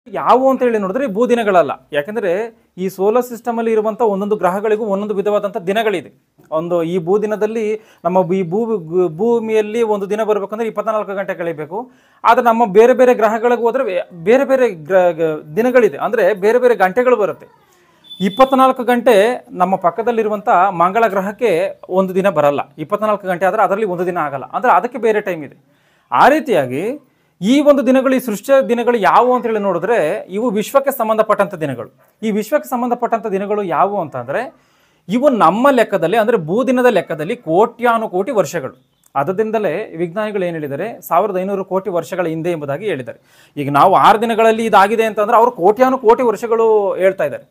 ಯಾವುವು ಅಂತ ಹೇಳಿ ನೋಡಿದ್ರೆ ಭೂದಿನಗಳಲ್ಲ. ಯಾಕಂದರೆ ಈ ಸೋಲಾರ್ ಸಿಸ್ಟಮಲ್ಲಿ ಇರುವಂಥ ಒಂದೊಂದು ಗ್ರಹಗಳಿಗೂ ಒಂದೊಂದು ವಿಧವಾದಂಥ ದಿನಗಳಿದೆ. ಈ ಭೂದಿನದಲ್ಲಿ ನಮ್ಮ ಈ ಭೂಮಿಯಲ್ಲಿ ಒಂದು ದಿನ ಬರಬೇಕಂದ್ರೆ 24 ಗಂಟೆ ಕಳೀಬೇಕು. ಆದರೆ ನಮ್ಮ ಬೇರೆ ಬೇರೆ ಗ್ರಹಗಳಿಗೆ ಹೋದರೆ ಬೇರೆ ಬೇರೆ ದಿನಗಳಿದೆ, ಅಂದರೆ ಬೇರೆ ಬೇರೆ ಗಂಟೆಗಳು ಬರುತ್ತೆ. 24 ಗಂಟೆ ನಮ್ಮ ಪಕ್ಕದಲ್ಲಿರುವಂಥ ಮಂಗಳ ಗ್ರಹಕ್ಕೆ ಒಂದು ದಿನ ಬರಲ್ಲ. 24 ಗಂಟೆ ಆದರೆ ಅದರಲ್ಲಿ ಒಂದು ದಿನ ಆಗಲ್ಲ, ಅಂದರೆ ಅದಕ್ಕೆ ಬೇರೆ ಟೈಮ್ ಇದೆ. ಆ ರೀತಿಯಾಗಿ ಈ ಒಂದು ದಿನಗಳು, ಈ ಸೃಷ್ಟಿಯ ದಿನಗಳು ಯಾವುವು ಅಂತೇಳಿ ನೋಡಿದ್ರೆ ಇವು ವಿಶ್ವಕ್ಕೆ ಸಂಬಂಧಪಟ್ಟಂಥ ದಿನಗಳು. ಈ ವಿಶ್ವಕ್ಕೆ ಸಂಬಂಧಪಟ್ಟಂಥ ದಿನಗಳು ಯಾವುವು ಅಂತಂದರೆ ಇವು ನಮ್ಮ ಲೆಕ್ಕದಲ್ಲಿ, ಅಂದರೆ ಭೂದಿನದ ಲೆಕ್ಕದಲ್ಲಿ ಕೋಟ್ಯಾನುಕೋಟಿ ವರ್ಷಗಳು. ಅದರಿಂದಲೇ ವಿಜ್ಞಾನಿಗಳು ಏನು ಹೇಳಿದ್ದಾರೆ, 1500 ಕೋಟಿ ವರ್ಷಗಳ ಹಿಂದೆ ಎಂಬುದಾಗಿ ಹೇಳಿದ್ದಾರೆ. ಈಗ ನಾವು 6 ದಿನಗಳಲ್ಲಿ ಇದಾಗಿದೆ ಅಂತಂದರೆ ಅವರು ಕೋಟ್ಯಾನುಕೋಟಿ ವರ್ಷಗಳು ಹೇಳ್ತಾ ಇದ್ದಾರೆ.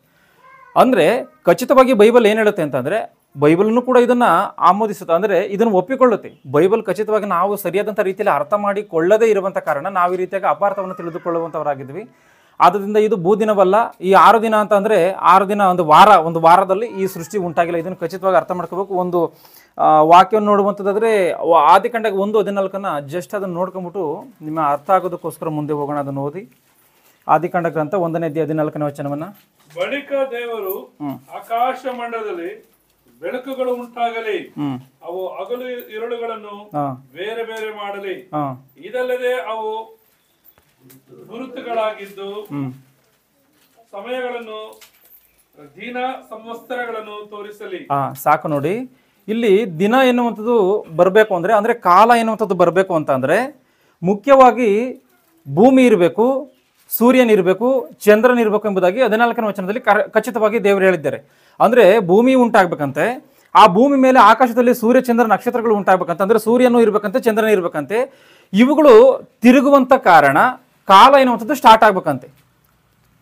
ಅಂದರೆ ಖಚಿತವಾಗಿ ಬೈಬಲ್ ಏನು ಹೇಳುತ್ತೆ ಅಂತಂದರೆ, ಬೈಬಲ್ನು ಕೂಡ ಇದನ್ನು ಆಮೋದಿಸುತ್ತೆ, ಅಂದರೆ ಇದನ್ನು ಒಪ್ಪಿಕೊಳ್ಳುತ್ತೆ. ಬೈಬಲ್ ಖಚಿತವಾಗಿ ನಾವು ಸರಿಯಾದಂಥ ರೀತಿಯಲ್ಲಿ ಅರ್ಥ ಮಾಡಿಕೊಳ್ಳದೇ ಇರುವಂಥ ಕಾರಣ ನಾವು ಈ ರೀತಿಯಾಗಿ ಅಪಾರ್ಥವನ್ನು ತಿಳಿದುಕೊಳ್ಳುವಂಥವರಾಗಿದ್ವಿ. ಆದ್ದರಿಂದ ಇದು ಭೂದಿನವಲ್ಲ. ಈ 6 ದಿನ ಅಂತ ಅಂದರೆ 6 ದಿನ, ಒಂದು ವಾರದಲ್ಲಿ ಈ ಸೃಷ್ಟಿ ಉಂಟಾಗಿಲ್ಲ. ಇದನ್ನು ಖಚಿತವಾಗಿ ಅರ್ಥ ಮಾಡ್ಕೋಬೇಕು. ಒಂದು ವಾಕ್ಯವನ್ನು ನೋಡುವಂಥದ್ದಾದರೆ ಆದಿಕಾಂಡ 1:14 ಜಸ್ಟ್ ಅದನ್ನು ನೋಡ್ಕೊಂಬಿಟ್ಟು ನಿಮ್ಮ ಅರ್ಥ ಆಗೋದಕ್ಕೋಸ್ಕರ ಮುಂದೆ ಹೋಗೋಣ. ಅದನ್ನು ಓದಿ. ಆದಿಕಾಂಡ ಗ್ರಂಥ 1:14 ಬಳಿಕ ದೇವರು ಆಕಾಶ ಮಂಡಲದಲ್ಲಿ ಬೆಳಕುಗಳು ಉಂಟಾಗಲಿ, ಅವು ಹಗಲು ಇರುಳುಗಳನ್ನು ಬೇರೆ ಬೇರೆ ಮಾಡಲಿ, ಇದಲ್ಲದೆ ಅವು ಗುರುತುಗಳಾಗಿದ್ದು ಸಮಯಗಳನ್ನು ದಿನ ಸಂವತ್ಸರಗಳನ್ನು ತೋರಿಸಲಿ. ಸಾಕು ನೋಡಿ. ಇಲ್ಲಿ ದಿನ ಎನ್ನುವಂಥದ್ದು ಬರಬೇಕು ಅಂದರೆ ಕಾಲ ಎನ್ನುವಂಥದ್ದು ಬರಬೇಕು ಅಂತ ಅಂದರೆ ಮುಖ್ಯವಾಗಿ ಭೂಮಿ ಇರಬೇಕು, ಸೂರ್ಯನಿರಬೇಕು, ಚಂದ್ರನಿರಬೇಕು ಎಂಬುದಾಗಿ 14ನೇ ವಚನದಲ್ಲಿ ಖಚಿತವಾಗಿ ದೇವರು ಹೇಳಿದ್ದಾರೆ. ಅಂದರೆ ಭೂಮಿ ಉಂಟಾಗಬೇಕಂತೆ, ಆ ಭೂಮಿ ಮೇಲೆ ಆಕಾಶದಲ್ಲಿ ಸೂರ್ಯ ಚಂದ್ರ ನಕ್ಷತ್ರಗಳು ಉಂಟಾಗಬೇಕಂತ, ಅಂದರೆ ಸೂರ್ಯನೂ ಇರಬೇಕಂತೆ, ಚಂದ್ರನೂ ಇರಬೇಕಂತೆ. ಇವುಗಳು ತಿರುಗುವಂಥ ಕಾರಣ ಕಾಲ ಎನ್ನುವಂಥದ್ದು ಸ್ಟಾರ್ಟ್ ಆಗ್ಬೇಕಂತೆ.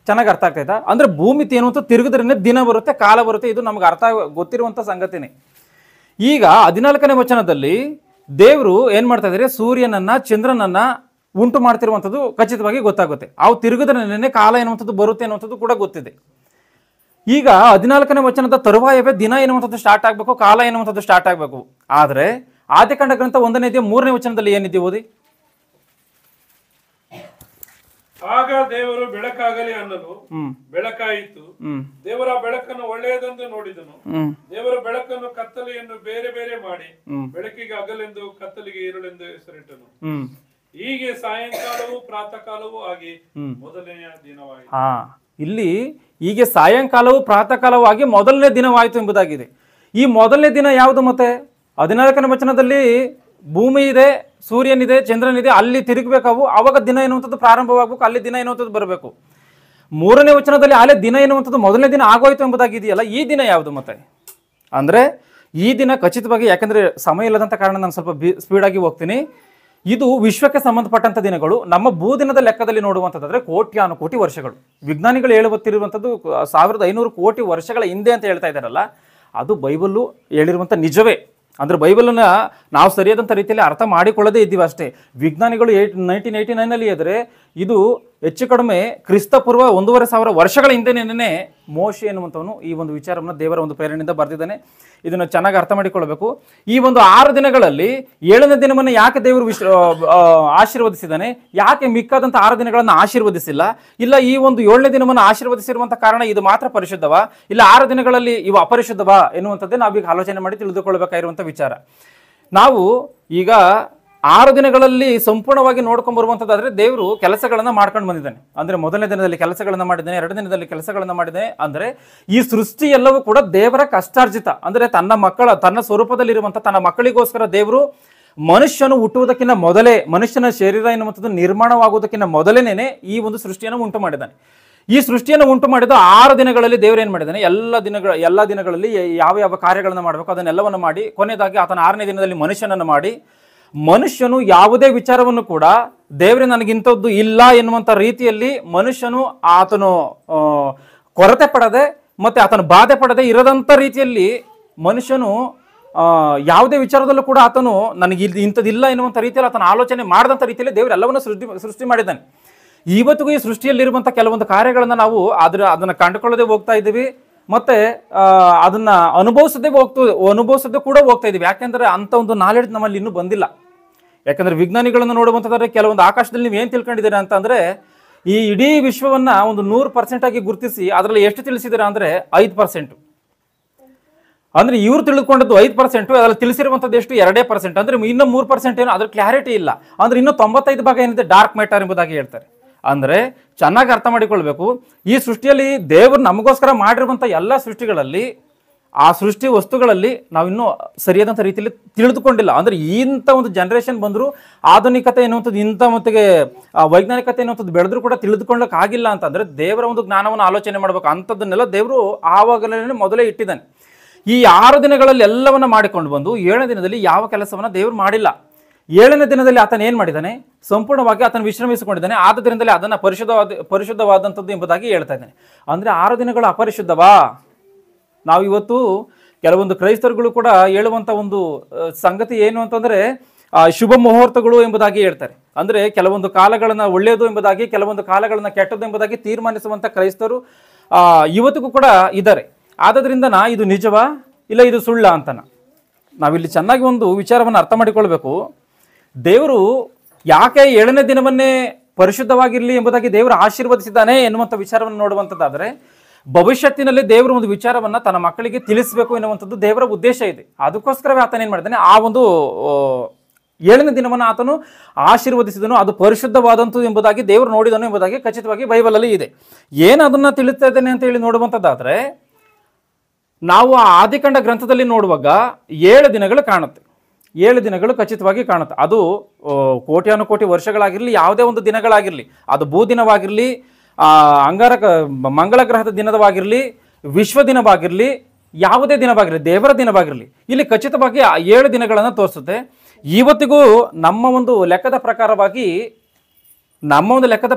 ಚೆನ್ನಾಗಿ ಅರ್ಥ ಆಗ್ತಾಯ್ತಾ? ಅಂದರೆ ಭೂಮಿ ಎನ್ನುವಂಥ ತಿರುಗಿದ್ರೇ ದಿನ ಬರುತ್ತೆ, ಕಾಲ ಬರುತ್ತೆ. ಇದು ನಮ್ಗೆ ಗೊತ್ತಿರುವಂಥ ಸಂಗತಿನೇ. ಈಗ 14ನೇ ವಚನದಲ್ಲಿ ದೇವರು ಏನು ಮಾಡ್ತಾ ಇದ್ದಾರೆ, ಸೂರ್ಯನನ್ನು ಚಂದ್ರನನ್ನು ಉಂಟು ಮಾಡ್ತಿರುವಂಥದ್ದು ಖಚಿತವಾಗಿ ಗೊತ್ತಾಗುತ್ತೆ. ಅವು ತಿರುಗಿದ್ರೇ ಕಾಲ ಎನ್ನುವಂಥದ್ದು ಬರುತ್ತೆ ಅನ್ನುವಂಥದ್ದು ಕೂಡ ಗೊತ್ತಿದೆ. ಈಗ 14ನೇ ವಚನದ ತರುವಾಯವೇ ದಿನ ಎನ್ನುವಂಥದ್ದು ಸ್ಟಾರ್ಟ್ ಆಗಬೇಕು, ಕಾಲ ಎನ್ನುವಂಥದ್ದು ಸ್ಟಾರ್ಟ್ ಆಗಬೇಕು. ಆದರೆ ಆದಿಕಾಂಡ ಗ್ರಂಥ 1:3 ವಚನದಲ್ಲಿ ಏನಿದೆ ಓದಿ. ಆಗ ದೇವರು ಬೆಳಕಾಗಲಿ ಅನ್ನಲು ಬೆಳಕಾಯಿತು. ದೇವರ ಬೆಳಕನ್ನು ಒಳ್ಳೆಯದೆಂದು ನೋಡಿದನು. ದೇವರ ಬೆಳಕನ್ನು ಕತ್ತಲೆಯನ್ನು ಬೇರೆ ಬೇರೆ ಮಾಡಿ ಬೆಳಕಿಗೆ ಹಗಲೆಂದು ಕತ್ತಲಿಗೆ ಇರುಳೆಂದು ಹೆಸರಿಟ್ಟನು. ಹೀಗೆ ಸಾಯಂಕಾಲವೂ ಪ್ರಾತಃ ಕಾಲವೂ ಆಗಿ ಮೊದಲನೆಯ ದಿನವಾಯಿತು. ಇಲ್ಲಿ ಹೀಗೆ ಸಾಯಂಕಾಲವೂ ಪ್ರಾತಃ ಕಾಲವೂ ಆಗಿ ಮೊದಲನೇ ದಿನವಾಯಿತು ಎಂಬುದಾಗಿದೆ. ಈ ಮೊದಲನೇ ದಿನ ಯಾವುದು? ಮತ್ತೆ 14ನೇ ವಚನದಲ್ಲಿ ಭೂಮಿ ಇದೆ, ಸೂರ್ಯನಿದೆ, ಚಂದ್ರನಿದೆ, ಅಲ್ಲಿ ತಿರುಗಬೇಕು. ಅವಾಗ ದಿನ ಎನ್ನುವಂಥದ್ದು ಪ್ರಾರಂಭವಾಗಬೇಕು, ಅಲ್ಲಿ ದಿನ ಎನ್ನುವಂಥದ್ದು ಬರಬೇಕು. 3ನೇ ವಚನದಲ್ಲಿ ಅಲ್ಲೇ ದಿನ ಎನ್ನುವಂಥದ್ದು ಮೊದಲನೇ ದಿನ ಆಗೋಯ್ತು ಎಂಬುದಾಗಿದೆಯಲ್ಲ, ಈ ದಿನ ಯಾವುದು? ಮತ್ತೆ ಅಂದರೆ ಈ ದಿನ ಖಚಿತವಾಗಿ, ಯಾಕಂದರೆ ಸಮಯ ಇಲ್ಲದಂಥ ಕಾರಣ ನಾನು ಸ್ವಲ್ಪ ಸ್ಪೀಡಾಗಿ ಹೋಗ್ತೀನಿ. ಇದು ವಿಶ್ವಕ್ಕೆ ಸಂಬಂಧಪಟ್ಟಂಥ ದಿನಗಳು. ನಮ್ಮ ಭೂದಿನದ ಲೆಕ್ಕದಲ್ಲಿ ನೋಡುವಂಥದ್ದಾದರೆ ಕೋಟ್ಯಾನುಕೋಟಿ ವರ್ಷಗಳು. ವಿಜ್ಞಾನಿಗಳು ಹೇಳುತ್ತಿರುವಂಥದ್ದು 1500 ಕೋಟಿ ವರ್ಷಗಳ ಹಿಂದೆ ಅಂತ ಹೇಳ್ತಾ ಇದ್ದಾರಲ್ಲ, ಅದು ಬೈಬಲ್ಲು ಹೇಳಿರುವಂಥ ನಿಜವೇ. ಅಂದರೆ ಬೈಬಲನ್ನು ನಾವು ಸರಿಯಾದಂಥ ರೀತಿಯಲ್ಲಿ ಅರ್ಥ ಮಾಡಿಕೊಳ್ಳದೇ ಇದ್ದೀವಿ ಅಷ್ಟೇ. ವಿಜ್ಞಾನಿಗಳು 1989ನಲ್ಲಿ ಆದರೆ ಇದು ಹೆಚ್ಚು ಕಡಿಮೆ ಕ್ರಿಸ್ತಪೂರ್ವ 1500 ವರ್ಷಗಳ ಹಿಂದೆನೇ ಮೋಶೆ ಎನ್ನುವಂಥವನು ಈ ಒಂದು ವಿಚಾರವನ್ನು ದೇವರ ಒಂದು ಪ್ರೇರಣೆಯಿಂದ ಬರೆದಿದ್ದಾನೆ. ಇದನ್ನು ಚೆನ್ನಾಗಿ ಅರ್ಥ ಮಾಡಿಕೊಳ್ಳಬೇಕು. ಈ ಒಂದು 6 ದಿನಗಳಲ್ಲಿ 7ನೇ ದಿನವನ್ನು ಯಾಕೆ ದೇವರು ಆಶೀರ್ವದಿಸಿದ್ದಾನೆ, ಯಾಕೆ ಮಿಕ್ಕಾದಂಥ 6 ದಿನಗಳನ್ನು ಆಶೀರ್ವದಿಸಿಲ್ಲ? ಇಲ್ಲ ಈ ಒಂದು 7ನೇ ದಿನವನ್ನು ಆಶೀರ್ವದಿಸಿರುವಂಥ ಕಾರಣ ಇದು ಮಾತ್ರ ಪರಿಶುದ್ಧವಾ, ಇಲ್ಲ 6 ದಿನಗಳಲ್ಲಿ ಇವು ಅಪರಿಶುದ್ಧವಾ ಎನ್ನುವಂಥದ್ದೇ ನಾವೀಗ ಆಲೋಚನೆ ಮಾಡಿ ತಿಳಿದುಕೊಳ್ಳಬೇಕಾಗಿರುವಂಥ ವಿಚಾರ. ನಾವು ಈಗ 6 ದಿನಗಳಲ್ಲಿ ಸಂಪೂರ್ಣವಾಗಿ ನೋಡ್ಕೊಂಡು ಬರುವಂಥದ್ದಾದರೆ ದೇವರು ಕೆಲಸಗಳನ್ನು ಮಾಡ್ಕೊಂಡು ಬಂದಿದ್ದಾನೆ. ಅಂದರೆ ಮೊದಲನೇ ದಿನದಲ್ಲಿ ಕೆಲಸಗಳನ್ನು ಮಾಡಿದ್ದಾನೆ, 2ನೇ ದಿನದಲ್ಲಿ ಕೆಲಸಗಳನ್ನು ಮಾಡಿದ್ದಾನೆ. ಅಂದರೆ ಈ ಸೃಷ್ಟಿ ಎಲ್ಲವೂ ಕೂಡ ದೇವರ ಕಷ್ಟಾರ್ಜಿತ. ಅಂದರೆ ತನ್ನ ಸ್ವರೂಪದಲ್ಲಿರುವಂಥ ತನ್ನ ಮಕ್ಕಳಿಗೋಸ್ಕರ ದೇವರು ಮನುಷ್ಯನು ಹುಟ್ಟುವುದಕ್ಕಿಂತ ಮೊದಲೇ, ಮನುಷ್ಯನ ಶರೀರ ಎನ್ನುವಂಥದ್ದು ನಿರ್ಮಾಣವಾಗುವುದಕ್ಕಿಂತ ಮೊದಲೇನೆ ಈ ಒಂದು ಸೃಷ್ಟಿಯನ್ನು ಉಂಟು ಮಾಡಿದ್ದಾನೆ. ಈ ಸೃಷ್ಟಿಯನ್ನು ಉಂಟು ಮಾಡಿದ 6 ದಿನಗಳಲ್ಲಿ ದೇವರು ಏನು ಮಾಡಿದ್ದಾನೆ, ಎಲ್ಲ ದಿನಗಳಲ್ಲಿ ಯಾವ ಯಾವ ಕಾರ್ಯಗಳನ್ನು ಮಾಡಬೇಕು ಅದನ್ನೆಲ್ಲವನ್ನು ಮಾಡಿ ಕೊನೆಯದಾಗಿ ಆತನ 6ನೇ ದಿನದಲ್ಲಿ ಮನುಷ್ಯನನ್ನು ಮಾಡಿ, ಮನುಷ್ಯನು ಯಾವುದೇ ವಿಚಾರವನ್ನು ಕೂಡ ದೇವರೇ ನನಗಿಂಥದ್ದು ಇಲ್ಲ ಎನ್ನುವಂಥ ರೀತಿಯಲ್ಲಿ ಮನುಷ್ಯನು ಆತನು ಕೊರತೆ ಪಡದೆ ಮತ್ತು ಆತನು ಬಾಧೆ ಪಡದೆ ಇರದಂಥ ರೀತಿಯಲ್ಲಿ ಮನುಷ್ಯನು ಯಾವುದೇ ವಿಚಾರದಲ್ಲೂ ಕೂಡ ಆತನು ನನಗೆ ಇಂಥದ್ದಿಲ್ಲ ಎನ್ನುವಂಥ ರೀತಿಯಲ್ಲಿ ಆತನ ಆಲೋಚನೆ ಮಾಡಿದಂಥ ರೀತಿಯಲ್ಲಿ ದೇವರು ಎಲ್ಲವನ್ನು ಸೃಷ್ಟಿ ಮಾಡಿದ್ದಾನೆ. ಇವತ್ತಿಗೂ ಈ ಸೃಷ್ಟಿಯಲ್ಲಿರುವಂಥ ಕೆಲವೊಂದು ಕಾರ್ಯಗಳನ್ನು ನಾವು ಅದನ್ನು ಕಂಡುಕೊಳ್ಳದೆ ಹೋಗ್ತಾ ಇದ್ದೀವಿ, ಮತ್ತು ಅದನ್ನು ಅನುಭವಿಸದೆ ಕೂಡ ಹೋಗ್ತಾ ಇದ್ದೀವಿ. ಯಾಕೆಂದರೆ ಅಂಥ ಒಂದು ನಾಲೆಡ್ಜ್ ನಮ್ಮಲ್ಲಿ ಇನ್ನೂ ಬಂದಿಲ್ಲ. ಯಾಕಂದರೆ ವಿಜ್ಞಾನಿಗಳನ್ನು ನೋಡುವಂಥದ್ದಾದ್ರೆ ಕೆಲವೊಂದು ಆಕಾಶದಲ್ಲಿ ನೀವು ಏನು ತಿಳ್ಕೊಂಡಿದ್ದೀರಾ ಅಂತಂದರೆ, ಈ ಇಡೀ ವಿಶ್ವವನ್ನ ಒಂದು 100% ಆಗಿ ಗುರುತಿಸಿ ಅದರಲ್ಲಿ ಎಷ್ಟು ತಿಳಿಸಿದ್ದೀರಾ ಅಂದ್ರೆ 5%. ಅಂದ್ರೆ ಇವ್ರು ತಿಳ್ಕೊಂಡದ್ದು 5%, ಅದ್ರಲ್ಲಿ ತಿಳಿಸಿರುವಂಥದ್ದು ಎಷ್ಟು 2%. ಅಂದ್ರೆ ಇನ್ನೂ 3% ಏನು ಅದ್ರ ಕ್ಲಾರಿಟಿ ಇಲ್ಲ. ಅಂದ್ರೆ ಇನ್ನೂ 95 ಭಾಗ ಏನಿದೆ ಡಾರ್ಕ್ ಮ್ಯಾಟರ್ ಎಂಬುದಾಗಿ ಹೇಳ್ತಾರೆ. ಅಂದ್ರೆ ಚೆನ್ನಾಗಿ ಅರ್ಥ ಮಾಡಿಕೊಳ್ಬೇಕು, ಈ ಸೃಷ್ಟಿಯಲ್ಲಿ ದೇವರು ನಮಗೋಸ್ಕರ ಮಾಡಿರುವಂಥ ಎಲ್ಲ ಸೃಷ್ಟಿಗಳಲ್ಲಿ ಆ ಸೃಷ್ಟಿ ವಸ್ತುಗಳಲ್ಲಿ ನಾವಿನ್ನೂ ಸರಿಯಾದಂಥ ರೀತಿಯಲ್ಲಿ ತಿಳಿದುಕೊಂಡಿಲ್ಲ. ಅಂದ್ರೆ ಇಂಥ ಒಂದು ಜನರೇಷನ್ ಬಂದರೂ ಆಧುನಿಕತೆ ಎನ್ನುವಂಥದ್ದು ಇಂಥ ಮಟ್ಟಿಗೆ ವೈಜ್ಞಾನಿಕತೆ ಎನ್ನುವಂಥದ್ದು ಬೆಳೆದ್ರೂ ಕೂಡ ತಿಳಿದುಕೊಳ್ಳೋಕೆ ಆಗಿಲ್ಲ ಅಂತಂದ್ರೆ ದೇವರ ಒಂದು ಜ್ಞಾನವನ್ನು ಆಲೋಚನೆ ಮಾಡಬೇಕು. ಅಂಥದ್ದನ್ನೆಲ್ಲ ದೇವರು ಆವಾಗಲೇ ಮೊದಲೇ ಇಟ್ಟಿದ್ದಾನೆ. ಈ 6 ದಿನಗಳಲ್ಲಿ ಎಲ್ಲವನ್ನ ಮಾಡಿಕೊಂಡು ಬಂದು 7ನೇ ದಿನದಲ್ಲಿ ಯಾವ ಕೆಲಸವನ್ನ ದೇವರು ಮಾಡಿಲ್ಲ. 7ನೇ ದಿನದಲ್ಲಿ ಆತನ ಏನು ಮಾಡಿದ್ದಾನೆ, ಸಂಪೂರ್ಣವಾಗಿ ಆತನ ವಿಶ್ರಮಿಸಿಕೊಂಡಿದ್ದಾನೆ. ಆದ್ದರಿಂದಲೇ ಅದನ್ನು ಪರಿಶುದ್ಧವಾದಂಥದ್ದು ಎಂಬುದಾಗಿ ಹೇಳ್ತಾ ಇದ್ದಾನೆ. ಅಂದರೆ 6 ದಿನಗಳು ಅಪರಿಶುದ್ಧವಾ? ನಾವು ಇವತ್ತು ಕೆಲವೊಂದು ಕ್ರೈಸ್ತರುಗಳು ಕೂಡ ಹೇಳುವಂಥ ಒಂದು ಸಂಗತಿ ಏನು ಅಂತಂದರೆ ಶುಭ ಮುಹೂರ್ತಗಳು ಎಂಬುದಾಗಿ ಹೇಳ್ತಾರೆ. ಅಂದರೆ ಕೆಲವೊಂದು ಕಾಲಗಳನ್ನು ಒಳ್ಳೆಯದು ಎಂಬುದಾಗಿ, ಕೆಲವೊಂದು ಕಾಲಗಳನ್ನು ಕೆಟ್ಟದ್ದು ಎಂಬುದಾಗಿ ತೀರ್ಮಾನಿಸುವಂಥ ಕ್ರೈಸ್ತರು ಇವತ್ತಿಗೂ ಕೂಡ ಇದ್ದಾರೆ. ಆದ್ದರಿಂದ ಇದು ನಿಜವಾ ಇಲ್ಲ ಇದು ಸುಳ್ಳ ಅಂತನ ನಾವಿಲ್ಲಿ ಚೆನ್ನಾಗಿ ಒಂದು ವಿಚಾರವನ್ನು ಅರ್ಥ ಮಾಡಿಕೊಳ್ಬೇಕು. ದೇವರು ಯಾಕೆ 7ನೇ ದಿನವನ್ನೇ ಪರಿಶುದ್ಧವಾಗಿರಲಿ ಎಂಬುದಾಗಿ ದೇವರು ಆಶೀರ್ವದಿಸಿದ್ದಾನೆ ಎನ್ನುವಂಥ ವಿಚಾರವನ್ನು ನೋಡುವಂಥದ್ದಾದರೆ, ಭವಿಷ್ಯತ್ತಿನಲ್ಲಿ ದೇವರು ಒಂದು ವಿಚಾರವನ್ನು ತನ್ನ ಮಕ್ಕಳಿಗೆ ತಿಳಿಸಬೇಕು ಎನ್ನುವಂಥದ್ದು ದೇವರ ಉದ್ದೇಶ ಇದೆ. ಅದಕ್ಕೋಸ್ಕರವೇ ಆತನ ಏನು ಮಾಡಿದ್ದಾನೆ, ಆ ಒಂದು 7ನೇ ದಿನವನ್ನು ಆತನು ಆಶೀರ್ವದಿಸಿದನು. ಅದು ಪರಿಶುದ್ಧವಾದಂಥದ್ದು ಎಂಬುದಾಗಿ ದೇವರು ನೋಡಿದನು ಎಂಬುದಾಗಿ ಖಚಿತವಾಗಿ ಬೈಬಲಲ್ಲಿ ಇದೆ. ಏನು ಅದನ್ನು ತಿಳಿಸ್ತಾ ಇದ್ದೇನೆ ಅಂತ ಹೇಳಿ ನೋಡುವಂಥದ್ದಾದರೆ, ನಾವು ಆ ಆದಿಕಾಂಡ ಗ್ರಂಥದಲ್ಲಿ ನೋಡುವಾಗ 7 ದಿನಗಳು ಕಾಣುತ್ತೆ. 7 ದಿನಗಳು ಖಚಿತವಾಗಿ ಕಾಣುತ್ತೆ. ಅದು ಕೋಟ್ಯಾನುಕೋಟಿ ವರ್ಷಗಳಾಗಿರಲಿ, ಯಾವುದೇ ಒಂದು ದಿನಗಳಾಗಿರಲಿ, ಅದು ಭೂದಿನವಾಗಿರಲಿ, ಮಂಗಳ ಗ್ರಹದ ದಿನದವಾಗಿರಲಿ, ವಿಶ್ವ ದಿನವಾಗಿರಲಿ, ಯಾವುದೇ ದಿನವಾಗಿರಲಿ, ದೇವರ ದಿನವಾಗಿರಲಿ, ಇಲ್ಲಿ ಖಚಿತವಾಗಿ 7 ದಿನಗಳನ್ನು ತೋರಿಸುತ್ತೆ. ಇವತ್ತಿಗೂ ನಮ್ಮ ಒಂದು ಲೆಕ್ಕದ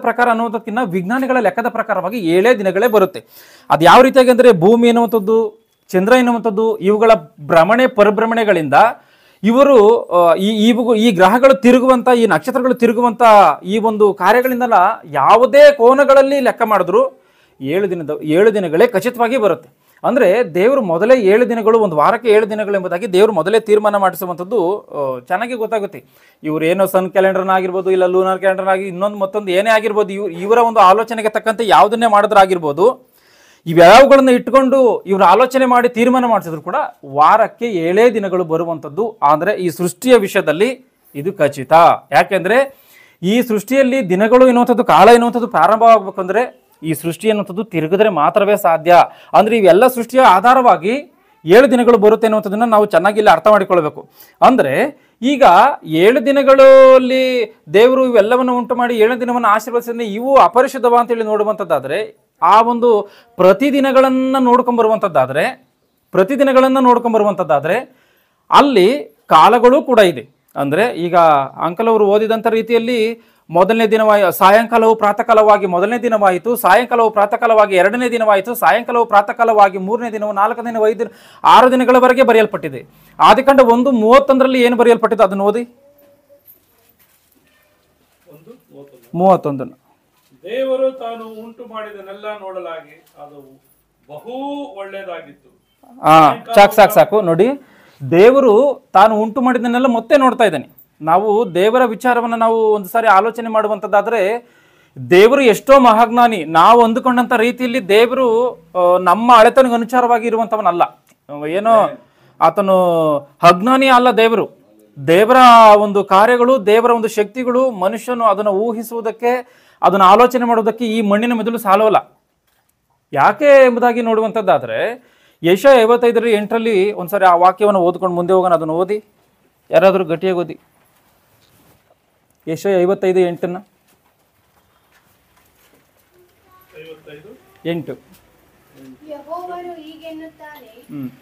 ಪ್ರಕಾರ ಅನ್ನೋದಕ್ಕಿಂತ ವಿಜ್ಞಾನಿಗಳ ಲೆಕ್ಕದ ಪ್ರಕಾರವಾಗಿ 7 ದಿನಗಳೇ ಬರುತ್ತೆ. ಅದು ಯಾವ ರೀತಿಯಾಗಿ ಅಂದರೆ, ಭೂಮಿ ಎನ್ನುವಂಥದ್ದು, ಚಂದ್ರ ಎನ್ನುವಂಥದ್ದು, ಇವುಗಳ ಪರಿಭ್ರಮಣೆಗಳಿಂದ ಇವರು ಈ ಗ್ರಹಗಳು ತಿರುಗುವಂಥ, ಈ ನಕ್ಷತ್ರಗಳು ತಿರುಗುವಂಥ ಈ ಒಂದು ಕಾರ್ಯಗಳಿಂದಲ್ಲ ಯಾವುದೇ ಕೋನಗಳಲ್ಲಿ ಲೆಕ್ಕ ಮಾಡಿದ್ರು 7 ದಿನಗಳೇ ಖಚಿತವಾಗಿ ಬರುತ್ತೆ. ಅಂದರೆ ದೇವರು ಮೊದಲೇ 7 ದಿನಗಳು, ಒಂದು ವಾರಕ್ಕೆ 7 ದಿನಗಳು ಎಂಬುದಾಗಿ ದೇವರು ಮೊದಲೇ ತೀರ್ಮಾನ ಮಾಡಿಸುವಂಥದ್ದು ಚೆನ್ನಾಗಿ ಗೊತ್ತಾಗುತ್ತೆ. ಇವರು ಏನೋ ಸನ್ ಕ್ಯಾಲೆಂಡರ್ನ ಆಗಿರ್ಬೋದು, ಇಲ್ಲ ಲೂನರ್ ಕ್ಯಾಲೆಂಡರ್ ಆಗಿ ಮತ್ತೊಂದು ಏನೇ ಆಗಿರ್ಬೋದು, ಇವರ ಒಂದು ಆಲೋಚನೆಗೆ ತಕ್ಕಂತೆ ಯಾವುದನ್ನೇ ಮಾಡಿದ್ರಾಗಿರ್ಬೋದು, ಇವ್ಯಾವುಗಳನ್ನು ಇಟ್ಕೊಂಡು ಇವರು ಆಲೋಚನೆ ಮಾಡಿ ತೀರ್ಮಾನ ಮಾಡಿಸಿದ್ರು ಕೂಡ ವಾರಕ್ಕೆ 7 ದಿನಗಳು ಬರುವಂಥದ್ದು. ಆದರೆ ಈ ಸೃಷ್ಟಿಯ ವಿಷಯದಲ್ಲಿ ಇದು ಖಚಿತ. ಯಾಕೆಂದರೆ ಈ ಸೃಷ್ಟಿಯಲ್ಲಿ ದಿನಗಳು ಎನ್ನುವಂಥದ್ದು, ಕಾಲ ಎನ್ನುವಂಥದ್ದು ಪ್ರಾರಂಭವಾಗಬೇಕಂದ್ರೆ ಈ ಸೃಷ್ಟಿ ಎನ್ನುವಂಥದ್ದು ತಿರುಗಿದ್ರೆ ಮಾತ್ರವೇ ಸಾಧ್ಯ. ಅಂದರೆ ಇವೆಲ್ಲ ಸೃಷ್ಟಿಯ ಆಧಾರವಾಗಿ 7 ದಿನಗಳು ಬರುತ್ತೆ ಅನ್ನುವಂಥದ್ದನ್ನು ನಾವು ಚೆನ್ನಾಗಿ ಇಲ್ಲಿ ಅರ್ಥ ಮಾಡಿಕೊಳ್ಬೇಕು. ಅಂದರೆ ಈಗ 7 ದಿನಗಳಲ್ಲಿ ದೇವರು ಇವೆಲ್ಲವನ್ನು ಉಂಟು ಮಾಡಿ 7ನೇ ದಿನವನ್ನು ಆಶೀರ್ವದಿಸಿದ್ರೆ ಇವು ಅಪರಿಶುದ್ಧವ ಅಂತೇಳಿ ನೋಡುವಂಥದ್ದಾದರೆ, ಆ ಒಂದು ಪ್ರತಿದಿನಗಳನ್ನು ನೋಡ್ಕೊಂಬರುವಂಥದ್ದಾದರೆ ಅಲ್ಲಿ ಕಾಲಗಳು ಕೂಡ ಇದೆ. ಅಂದರೆ ಈಗ ಅಂಕಲ್ ಅವರು ಓದಿದಂಥ ರೀತಿಯಲ್ಲಿ ಮೊದಲನೇ ದಿನವಾಯಿತು, ಸಾಯಂಕಾಲವು ಪ್ರಾತಃ ಕಾಲವಾಗಿ ಮೊದಲನೇ ದಿನವಾಯಿತು, ಸಾಯಂಕಾಲವು ಪ್ರಾತಃ ಕಾಲವಾಗಿ 2ನೇ ದಿನವಾಯಿತು, ಸಾಯಂಕಾಲವು ಪ್ರಾತಃ ಕಾಲವಾಗಿ 3ನೇ ದಿನವು, 4ನೇ ದಿನ, 5 ದಿನ, 6 ದಿನಗಳವರೆಗೆ ಬರೆಯಲ್ಪಟ್ಟಿದೆ. ಆದಿಕಾಂಡ 1:31 ಏನು ಬರೆಯಲ್ಪಟ್ಟಿದೆ ಅದನ್ನು ಓದಿ. 1:31 ದೇವರು ತಾನು ಉಂಟು ಮಾಡಿದನೆಲ್ಲ ನೋಡಲಾಗಿ ಅದು ಬಹು ಒಳ್ಳೆಯದಾಗಿತ್ತು. ಸಾಕು ನೋಡಿ, ದೇವರು ತಾನು ಉಂಟು ಮಾಡಿದನ್ನೆಲ್ಲ ಮತ್ತೆ ನೋಡ್ತಾ ಇದ್ದಾನೆ. ನಾವು ದೇವರ ವಿಚಾರವನ್ನು ನಾವು ಒಂದು ಸಾರಿ ಆಲೋಚನೆ ಮಾಡುವಂಥದ್ದಾದರೆ, ದೇವರು ಎಷ್ಟೋ ಮಹಾಜ್ಞಾನಿ. ನಾವು ಅಂದುಕೊಂಡಂಥ ರೀತಿಯಲ್ಲಿ ದೇವರು ನಮ್ಮ ಅಳೆತನಿಗೆ ಅನುಸಾರವಾಗಿ ಇರುವಂಥವನಲ್ಲ. ಏನೋ ಆತನು ಅಜ್ಞಾನಿ ಅಲ್ಲ. ದೇವರ ಒಂದು ಕಾರ್ಯಗಳು, ದೇವರ ಒಂದು ಶಕ್ತಿಗಳು ಮನುಷ್ಯನು ಅದನ್ನು ಊಹಿಸುವುದಕ್ಕೆ, ಅದನ್ನು ಆಲೋಚನೆ ಮಾಡುವುದಕ್ಕೆ ಈ ಮಣ್ಣಿನ ಮೆದುಳು ಸಾಲೋಲ್ಲ. ಯಾಕೆ ಎಂಬುದಾಗಿ ನೋಡುವಂಥದ್ದಾದರೆ, ಯೆಶಾಯ 55:8 ಒಂದ್ಸರಿ ಆ ವಾಕ್ಯವನ್ನು ಓದ್ಕೊಂಡು ಮುಂದೆ ಹೋಗೋಣ. ಅದನ್ನು ಓದಿ, ಯಾರಾದರೂ ಗಟ್ಟಿಯಾಗಿ ಓದಿ. ಯೆಶಾಯ 55:8 ಯೆಹೋವನು ಹೀಗೆನ್ನುತ್ತಾನೆ,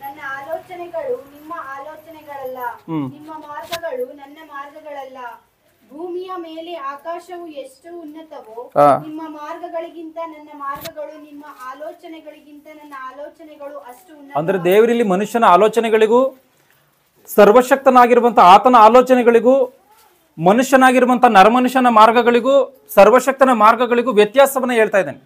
ನನ್ನ ಆಲೋಚನೆಗಳು ನಿಮ್ಮ ಆಲೋಚನೆಗಳಲ್ಲ, ನಿಮ್ಮ ಮಾರ್ಗಗಳು ನನ್ನ ಮಾರ್ಗಗಳಲ್ಲ. ಭೂಮಿಯ ಮೇಲೆ ಆಕಾಶವು ಎಷ್ಟು ಉನ್ನತವೋ ನಿಮ್ಮ ಮಾರ್ಗಗಳಿಗಿಂತ ನನ್ನ ಮಾರ್ಗಗಳು, ನಿಮ್ಮ ಆಲೋಚನೆಗಳಿಗಿಂತ ನನ್ನ ಆಲೋಚನೆಗಳು ಅಷ್ಟು ಉನ್ನತ. ಅಂದ್ರೆ ದೇವರಲ್ಲಿ ಮನುಷ್ಯನ ಆಲೋಚನೆಗಳಿಗೂ, ಸರ್ವಶಕ್ತನಾಗಿರುವಂತ ಆತನ ಆಲೋಚನೆಗಳಿಗೂ, ಮನುಷ್ಯನಾಗಿರುವಂತ ನರಮನುಷ್ಯನ ಮಾರ್ಗಗಳಿಗೂ, ಸರ್ವಶಕ್ತನ ಮಾರ್ಗಗಳಿಗೂ ವ್ಯತ್ಯಾಸವನ್ನ ಹೇಳ್ತಾ ಇದ್ದಾನೆ.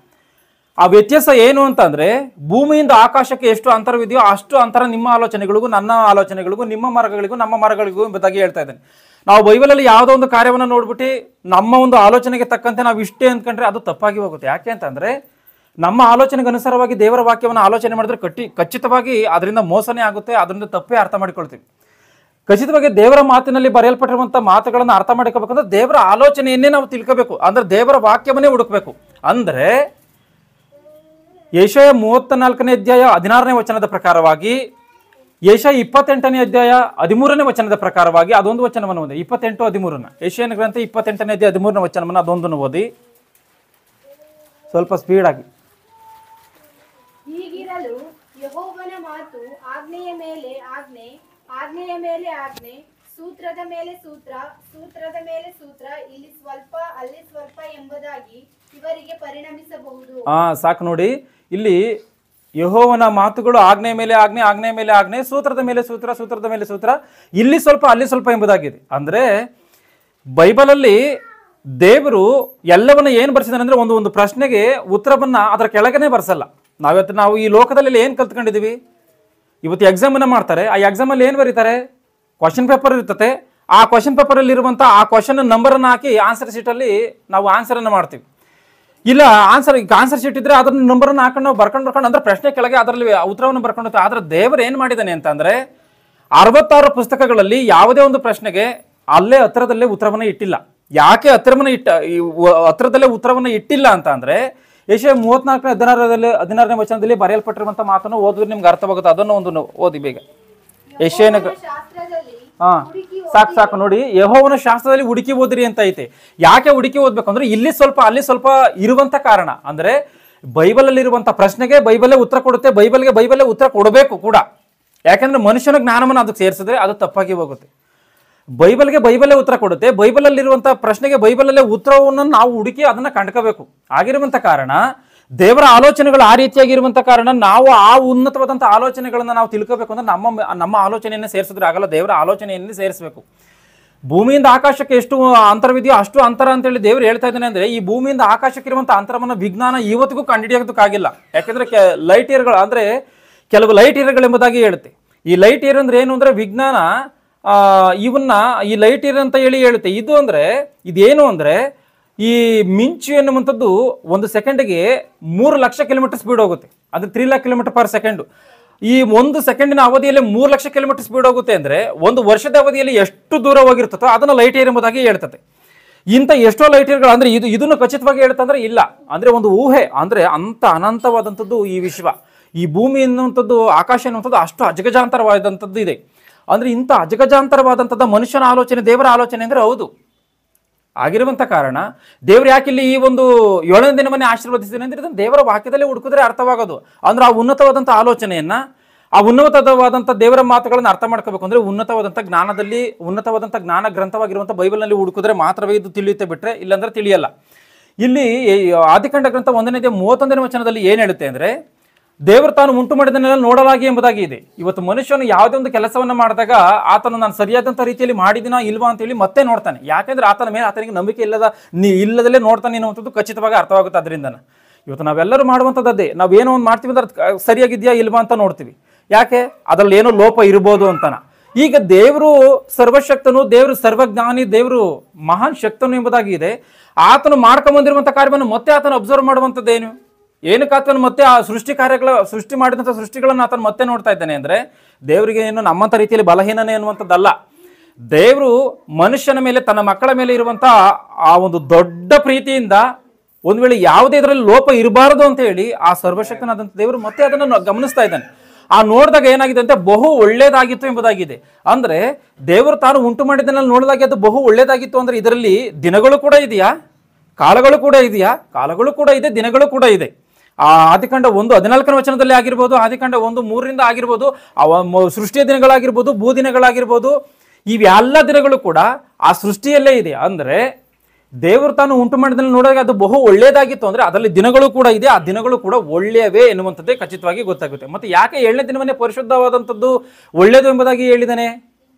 ಆ ವ್ಯತ್ಯಾಸ ಏನು ಅಂತಂದ್ರೆ, ಭೂಮಿಯಿಂದ ಆಕಾಶಕ್ಕೆ ಎಷ್ಟು ಅಂತರವಿದೆಯೋ ಅಷ್ಟು ಅಂತರ ನಿಮ್ಮ ಆಲೋಚನೆಗಳಿಗೂ, ನನ್ನ ಆಲೋಚನೆಗಳಿಗೂ, ನಿಮ್ಮ ಮಾರ್ಗಗಳಿಗೂ, ನಮ್ಮ ಮಾರ್ಗಗಳಿಗೂ ಎಂಬುದಾಗಿ ಹೇಳ್ತಾ ಇದ್ದಾನೆ. ನಾವು ಬೈಬಲಲ್ಲಿ ಯಾವುದೋ ಒಂದು ಕಾರ್ಯವನ್ನು ನೋಡ್ಬಿಟ್ಟು ನಮ್ಮ ಒಂದು ಆಲೋಚನೆಗೆ ತಕ್ಕಂತೆ ನಾವು ಇಷ್ಟೇ ಅಂದ್ಕೊಂಡ್ರೆ ಅದು ತಪ್ಪಾಗಿ ಹೋಗುತ್ತೆ. ಯಾಕೆ ಅಂತಂದರೆ ನಮ್ಮ ಆಲೋಚನೆಗೆ ಅನುಸಾರವಾಗಿ ದೇವರ ವಾಕ್ಯವನ್ನು ಆಲೋಚನೆ ಮಾಡಿದ್ರೆ ಖಚಿತವಾಗಿ ಅದರಿಂದ ಮೋಸನೇ ಆಗುತ್ತೆ, ಅದರಿಂದ ತಪ್ಪೇ ಅರ್ಥ ಮಾಡಿಕೊಳ್ತೀವಿ. ಖಚಿತವಾಗಿ ದೇವರ ಮಾತಿನಲ್ಲಿ ಬರೆಯಲ್ಪಟ್ಟಿರುವಂಥ ಮಾತುಗಳನ್ನು ಅರ್ಥ ಮಾಡ್ಕೋಬೇಕಂದ್ರೆ ದೇವರ ಆಲೋಚನೆಯನ್ನೇ ನಾವು ತಿಳ್ಕೋಬೇಕು, ಅಂದರೆ ದೇವರ ವಾಕ್ಯವನ್ನೇ ಹುಡುಕಬೇಕು. ಅಂದರೆ ಯೆಶಾಯ 34ನೇ ಅಧ್ಯಾಯ 16ನೇ ವಚನದ ಪ್ರಕಾರವಾಗಿ, ಯೆಶಾಯ 28ನೇ ಅಧ್ಯಾಯ 13ನೇ ವಚನದ ಪ್ರಕಾರವಾಗಿ ಅದೊಂದು ವಚನವನ್ನು ಓದಿ. 28:13 ಯೆಶಾಯನ ಗ್ರಂಥ 28ನೇ ಅಧ್ಯಾಯ 13ನೇ ವಚನವನ್ನು ಅದೊಂದನ್ನು ಓದಿ ಸ್ವಲ್ಪ ಸ್ಪೀಡಾಗಿ. ಹೀಗಿರಲು ಯೆಹೋವನ ಮಾತು ಆಜ್ಞೆಯ ಮೇಲೆ ಆಜ್ಞೆ, ಆಜ್ಞೆಯ ಮೇಲೆ ಆಜ್ಞೆ, ಸೂತ್ರದ ಮೇಲೆ ಸೂತ್ರ, ಸೂತ್ರದ ಮೇಲೆ ಸೂತ್ರ, ಇಲ್ಲಿ ಸ್ವಲ್ಪ ಅಲ್ಲಿ ಸ್ವಲ್ಪ ಎಂಬುದಾಗಿ ಇವರಿಗೆ ಪರಿಣಮಿಸಬಹುದು. ಸಾಕು ನೋಡಿ, ಇಲ್ಲಿ ಯೆಹೋವನ ಮಾತುಗಳು ಆಜ್ಞೆಯ ಮೇಲೆ ಆಜ್ಞೆ, ಆಜ್ಞೆಯ ಮೇಲೆ ಆಜ್ಞೆ, ಸೂತ್ರದ ಮೇಲೆ ಸೂತ್ರ, ಸೂತ್ರದ ಮೇಲೆ ಸೂತ್ರ, ಇಲ್ಲಿ ಸ್ವಲ್ಪ ಅಲ್ಲಿ ಸ್ವಲ್ಪ ಎಂಬುದಾಗಿದೆ. ಅಂದರೆ ಬೈಬಲಲ್ಲಿ ದೇವರು ಎಲ್ಲವನ್ನ ಏನು ಬರ್ಸಿದಾನೆ ಅಂದರೆ ಒಂದು ಪ್ರಶ್ನೆಗೆ ಉತ್ತರವನ್ನ ಅದರ ಕೆಳಗನೆ ಬರ್ಸಲ್ಲ. ನಾವು ಈ ಲೋಕದಲ್ಲಿ ಏನು ಕಲ್ತ್ಕೊಂಡಿದ್ದೀವಿ, ಇವತ್ತು ಎಕ್ಸಾಮನ್ನು ಮಾಡ್ತಾರೆ, ಆ ಎಕ್ಸಾಮಲ್ಲಿ ಏನು ಬರೀತಾರೆ, ಕ್ವಶನ್ ಪೇಪರ್ ಇರ್ತದೆ, ಆ ಕ್ವಶನ್ ಪೇಪರಲ್ಲಿ ಇರುವಂಥ ಆ ಕ್ವಶನ್ ನಂಬರನ್ನು ಹಾಕಿ ಆನ್ಸರ್ ಶೀಟಲ್ಲಿ ನಾವು ಆನ್ಸರನ್ನು ಮಾಡ್ತೀವಿ. ಇಲ್ಲ ಆನ್ಸರ್ ಶೀಟ್ ಇದ್ರೆ ಅದನ್ನ ನಂಬರನ್ನು ಹಾಕೊಂಡು ನಾವು ಬರ್ಕೊಂಡು ಅಂದ್ರೆ ಪ್ರಶ್ನೆ ಕೆಳಗೆ ಅದರಲ್ಲಿ ಉತ್ತರವನ್ನು ಬರ್ಕೊಂಡು ಹೋಗ್ತೀವಿ. ಆದರೆ ದೇವರು ಏನು ಮಾಡಿದ್ದಾನೆ ಅಂತಂದರೆ 66 ಪುಸ್ತಕಗಳಲ್ಲಿ ಯಾವುದೇ ಒಂದು ಪ್ರಶ್ನೆಗೆ ಅಲ್ಲೇ ಹತ್ತಿರದಲ್ಲೇ ಉತ್ತರವನ್ನು ಇಟ್ಟಿಲ್ಲ. ಯಾಕೆ ಹತ್ತಿರದಲ್ಲೇ ಉತ್ತರವನ್ನು ಇಟ್ಟಿಲ್ಲ ಅಂತ ಅಂದರೆ ಯೆಶಾಯ 34:16ನೇ ವಚನದಲ್ಲಿ ಬರೆಯಲ್ಪಟ್ಟಿರುವಂಥ ಮಾತನ್ನು ಓದಿದ್ರೆ ನಿಮ್ಗೆ ಅರ್ಥವಾಗುತ್ತೆ. ಅದನ್ನು ಒಂದು ಓದಿ ಬೇಗ. ಯೆಶಾಯನ ಸಾಕು ನೋಡಿ, ಯೆಹೋವನ ಶಾಸ್ತ್ರದಲ್ಲಿ ಹುಡುಕಿ ಓದಿರಿ ಅಂತ ಐತೆ. ಯಾಕೆ ಹುಡುಕಿ ಓದ್ಬೇಕಂದ್ರೆ ಇಲ್ಲಿ ಸ್ವಲ್ಪ ಅಲ್ಲಿ ಸ್ವಲ್ಪ ಇರುವಂತ ಕಾರಣ ಅಂದ್ರೆ ಬೈಬಲಲ್ಲಿ ಇರುವಂತ ಪ್ರಶ್ನೆಗೆ ಬೈಬಲೇ ಉತ್ತರ ಕೊಡುತ್ತೆ, ಬೈಬಲೇ ಉತ್ತರ ಕೊಡಬೇಕು ಕೂಡ. ಯಾಕಂದ್ರೆ ಮನುಷ್ಯನ ಜ್ಞಾನವನ್ನು ಅದಕ್ಕೆ ಸೇರಿಸಿದ್ರೆ ಅದು ತಪ್ಪಾಗಿ ಹೋಗುತ್ತೆ. ಬೈಬಲೇ ಉತ್ತರ ಕೊಡುತ್ತೆ, ಬೈಬಲಲ್ಲಿರುವಂಥ ಪ್ರಶ್ನೆಗೆ ಬೈಬಲಲ್ಲೇ ಉತ್ತರವನ್ನು ನಾವು ಹುಡುಕಿ ಅದನ್ನು ಕಂಡ್ಕೋಬೇಕು. ಆಗಿರುವಂಥ ಕಾರಣ ದೇವರ ಆಲೋಚನೆಗಳು ಆ ರೀತಿಯಾಗಿರುವಂಥ ಕಾರಣ ನಾವು ಆ ಉನ್ನತವಾದಂಥ ಆಲೋಚನೆಗಳನ್ನು ನಾವು ತಿಳ್ಕೋಬೇಕು ಅಂದ್ರೆ ನಮ್ಮ ಆಲೋಚನೆಯನ್ನೇ ಸೇರಿಸಿದ್ರೆ ಆಗಲ್ಲ, ದೇವರ ಆಲೋಚನೆಯನ್ನೇ ಸೇರಿಸಬೇಕು. ಭೂಮಿಯಿಂದ ಆಕಾಶಕ್ಕೆ ಎಷ್ಟು ಅಂತರವಿದೆಯೋ ಅಷ್ಟು ಅಂತರ ಅಂತೇಳಿ ದೇವರು ಹೇಳ್ತಾ ಇದ್ದಾನೆ. ಅಂದರೆ ಈ ಭೂಮಿಯಿಂದ ಆಕಾಶಕ್ಕೆ ಇರುವಂಥ ಅಂತರವನ್ನು ವಿಜ್ಞಾನ ಇವತ್ತಿಗೂ ಕಂಡುಹಿಡಿಯೋದಕ್ಕಾಗಿಲ್ಲ. ಯಾಕೆಂದರೆ ಲೈಟ್ ಇಯರ್ಗಳು ಅಂದರೆ ಕೆಲವು ಲೈಟ್ ಇಯರ್ಗಳು ಎಂಬುದಾಗಿ ಹೇಳುತ್ತೆ. ಈ ಲೈಟ್ ಇಯರ್ ಅಂದರೆ ಏನು ಅಂದರೆ ವಿಜ್ಞಾನ ಈ ಲೈಟ್ ಇಯರ್ ಅಂತ ಹೇಳುತ್ತೆ. ಇದು ಅಂದರೆ ಇದೇನು ಅಂದರೆ ಈ ಮಿಂಚು ಎನ್ನುವಂಥದ್ದು 1 ಸೆಕೆಂಡಿಗೆ 3 ಲಕ್ಷ ಕಿಲೋಮೀಟರ್ ಸ್ಪೀಡ್ ಹೋಗುತ್ತೆ. ಅದು 3 ಲಕ್ಷ ಕಿಲೋಮೀಟರ್ ಪರ್ ಸೆಕೆಂಡು. ಈ 1 ಸೆಕೆಂಡಿನ ಅವಧಿಯಲ್ಲಿ 3 ಲಕ್ಷ ಕಿಲೋಮೀಟರ್ ಸ್ಪೀಡ್ ಹೋಗುತ್ತೆ ಅಂದರೆ 1 ವರ್ಷದ ಅವಧಿಯಲ್ಲಿ ಎಷ್ಟು ದೂರ ಹೋಗಿರ್ತದೋ ಅದನ್ನು ಲೈಟ್ ಇಯರ್ ಎಂಬುದಾಗಿ ಹೇಳ್ತದೆ. ಇಂಥ ಎಷ್ಟೋ ಲೈಟ್ ಇಯರ್ಗಳು ಅಂದರೆ ಇದನ್ನು ಖಚಿತವಾಗಿ ಹೇಳ್ತಂದ್ರೆ ಇಲ್ಲ, ಅಂದರೆ ಒಂದು ಊಹೆ. ಅಂದರೆ ಅಂಥ ಅನಂತವಾದಂಥದ್ದು ಈ ವಿಶ್ವ, ಈ ಭೂಮಿ ಎನ್ನುವಂಥದ್ದು, ಆಕಾಶ ಎನ್ನುವಂಥದ್ದು ಅಷ್ಟು ಅಜಗಜಾಂತರವಾದಂಥದ್ದು ಇದೆ. ಅಂದರೆ ಇಂಥ ಅಜಗಜಾಂತರವಾದಂಥದ್ದು ಮನುಷ್ಯನ ಆಲೋಚನೆ ದೇವರ ಆಲೋಚನೆ ಅಂದರೆ ಹೌದು. ಆಗಿರುವಂಥ ಕಾರಣ ದೇವರು ಯಾಕಿಲ್ಲಿ ಈ ಒಂದು 7ನೇ ದಿನವನ್ನೇ ಆಶೀರ್ವದಿಸಿದ್ದಾನೆ ಅಂದರೆ ಇದನ್ನು ದೇವರ ವಾಕ್ಯದಲ್ಲಿ ಹುಡುಕಿದ್ರೆ ಅರ್ಥವಾಗೋದು. ಅಂದರೆ ಆ ಉನ್ನತವಾದಂಥ ಆಲೋಚನೆಯನ್ನು, ಆ ಉನ್ನತವಾದಂಥ ದೇವರ ಮಾತುಗಳನ್ನು ಅರ್ಥ ಮಾಡ್ಕೋಬೇಕು ಅಂದರೆ ಉನ್ನತವಾದಂಥ ಜ್ಞಾನದಲ್ಲಿ, ಉನ್ನತವಾದಂಥ ಜ್ಞಾನ ಗ್ರಂಥವಾಗಿರುವಂಥ ಬೈಬಲ್ನಲ್ಲಿ ಹುಡುಕಿದ್ರೆ ಮಾತ್ರವೇ ಇದು ತಿಳಿಯುತ್ತೆ, ಬಿಟ್ಟರೆ ಇಲ್ಲಾಂದ್ರೆ ತಿಳಿಯಲ್ಲ. ಇಲ್ಲಿ ಆದಿಕಾಂಡ ಗ್ರಂಥ 1ನೇ ಅಧ್ಯಾಯ 31ನೇ ವಚನದಲ್ಲಿ ಏನು ಹೇಳುತ್ತೆ ಅಂದರೆ ದೇವರು ತಾನು ಉಂಟು ಮಾಡಿದನ್ನೆಲ್ಲ ನೋಡಲಾಗಿ ಎಂಬುದಾಗಿ ಇದೆ. ಇವತ್ತು ಮನುಷ್ಯನು ಯಾವುದೇ ಒಂದು ಕೆಲಸವನ್ನು ಮಾಡಿದಾಗ ಆತನು ನಾನು ಸರಿಯಾದಂಥ ರೀತಿಯಲ್ಲಿ ಮಾಡಿದಿನಾ ಇಲ್ವಾ ಅಂತೇಳಿ ಮತ್ತೆ ನೋಡ್ತಾನೆ. ಯಾಕೆಂದ್ರೆ ಆತನ ಮೇಲೆ ಆತನಿಗೆ ನಂಬಿಕೆ ಇಲ್ಲದಲ್ಲೇ ನೋಡ್ತಾನೆ ಅನ್ನುವಂಥದ್ದು ಖಚಿತವಾಗಿ ಅರ್ಥವಾಗುತ್ತೆ. ಅದರಿಂದ ಇವತ್ತು ನಾವೆಲ್ಲರೂ ಮಾಡುವಂಥದ್ದೇ, ನಾವೇನೋ ಒಂದು ಮಾಡ್ತೀವಿ ಅಂದ್ರೆ ಸರಿಯಾಗಿದೆಯಾ ಇಲ್ವಾ ಅಂತ ನೋಡ್ತೀವಿ. ಯಾಕೆ? ಅದರಲ್ಲಿ ಏನೋ ಲೋಪ ಇರ್ಬೋದು ಅಂತಾನ. ಈಗ ದೇವರು ಸರ್ವಶಕ್ತನು, ದೇವರು ಸರ್ವಜ್ಞಾನಿ, ದೇವರು ಮಹಾನ್ ಶಕ್ತನು ಎಂಬುದಾಗಿ ಇದೆ. ಆತನು ಮಾಡ್ಕೊಂಬಂದಿರುವಂಥ ಕಾರ್ಯವನ್ನು ಮತ್ತೆ ಆತನು ಅಬ್ಸರ್ವ್ ಮಾಡುವಂಥದ್ದೇನು? ಏನಕ್ಕೆ ಆತನು ಮತ್ತೆ ಆ ಸೃಷ್ಟಿ ಮಾಡಿದಂಥ ಸೃಷ್ಟಿಗಳನ್ನು ಆತನು ಮತ್ತೆ ನೋಡ್ತಾ ಇದ್ದಾನೆ ಅಂದರೆ ದೇವರಿಗೆ ಏನು ನಮ್ಮಂಥ ರೀತಿಯಲ್ಲಿ ಬಲಹೀನನೇ ಅನ್ನುವಂಥದ್ದಲ್ಲ. ದೇವರು ಮನುಷ್ಯನ ಮೇಲೆ, ತನ್ನ ಮಕ್ಕಳ ಮೇಲೆ ಇರುವಂಥ ಆ ಒಂದು ದೊಡ್ಡ ಪ್ರೀತಿಯಿಂದ ಒಂದು ವೇಳೆ ಯಾವುದೇ ಇದರಲ್ಲಿ ಲೋಪ ಇರಬಾರದು ಅಂತ ಹೇಳಿ ಆ ಸರ್ವಶಕ್ತನಾದಂಥ ದೇವರು ಮತ್ತೆ ಅದನ್ನು ಗಮನಿಸ್ತಾ ಇದ್ದಾನೆ. ಆ ನೋಡಿದಾಗ ಏನಾಗಿದೆ ಅಂತ ಬಹು ಒಳ್ಳೇದಾಗಿತ್ತು ಎಂಬುದಾಗಿದೆ. ಅಂದರೆ ದೇವರು ತಾನು ಉಂಟು ಮಾಡಿದ್ದನ್ನೆಲ್ಲ ನೋಡಿದಾಗ ಅದು ಬಹು ಒಳ್ಳೇದಾಗಿತ್ತು ಅಂದರೆ ಇದರಲ್ಲಿ ದಿನಗಳು ಕೂಡ ಇದೆಯಾ, ಕಾಲಗಳು ಕೂಡ ಇದೆಯಾ? ಕಾಲಗಳು ಕೂಡ ಇದೆ, ದಿನಗಳು ಕೂಡ ಇದೆ. ಆ ಆದಿಕಾಂಡ 1:14ನೇ ವಚನದಲ್ಲಿ ಆಗಿರ್ಬೋದು, ಆದಿಕಾಂಡ 1:3 ಆಗಿರ್ಬೋದು, ಸೃಷ್ಟಿಯ ದಿನಗಳಾಗಿರ್ಬೋದು, ಭೂದಿನಗಳಾಗಿರ್ಬೋದು, ಇವೆಲ್ಲ ದಿನಗಳು ಕೂಡ ಆ ಸೃಷ್ಟಿಯಲ್ಲೇ ಇದೆ. ಅಂದರೆ ದೇವರು ತಾನು ಉಂಟು ಮಾಡಿದಲ್ಲಿ ನೋಡಿದಾಗ ಅದು ಬಹು ಒಳ್ಳೆಯದಾಗಿತ್ತು ಅಂದರೆ ಅದರಲ್ಲಿ ದಿನಗಳು ಕೂಡ ಇದೆ, ಆ ದಿನಗಳು ಕೂಡ ಒಳ್ಳೆಯವೇ ಎನ್ನುವಂಥದ್ದೇ ಖಚಿತವಾಗಿ ಗೊತ್ತಾಗುತ್ತೆ. ಮತ್ತು ಯಾಕೆ 7ನೇ ದಿನವನ್ನೇ ಪರಿಶುದ್ಧವಾದಂಥದ್ದು ಒಳ್ಳೆಯದು ಎಂಬುದಾಗಿ ಹೇಳಿದ್ದಾನೆ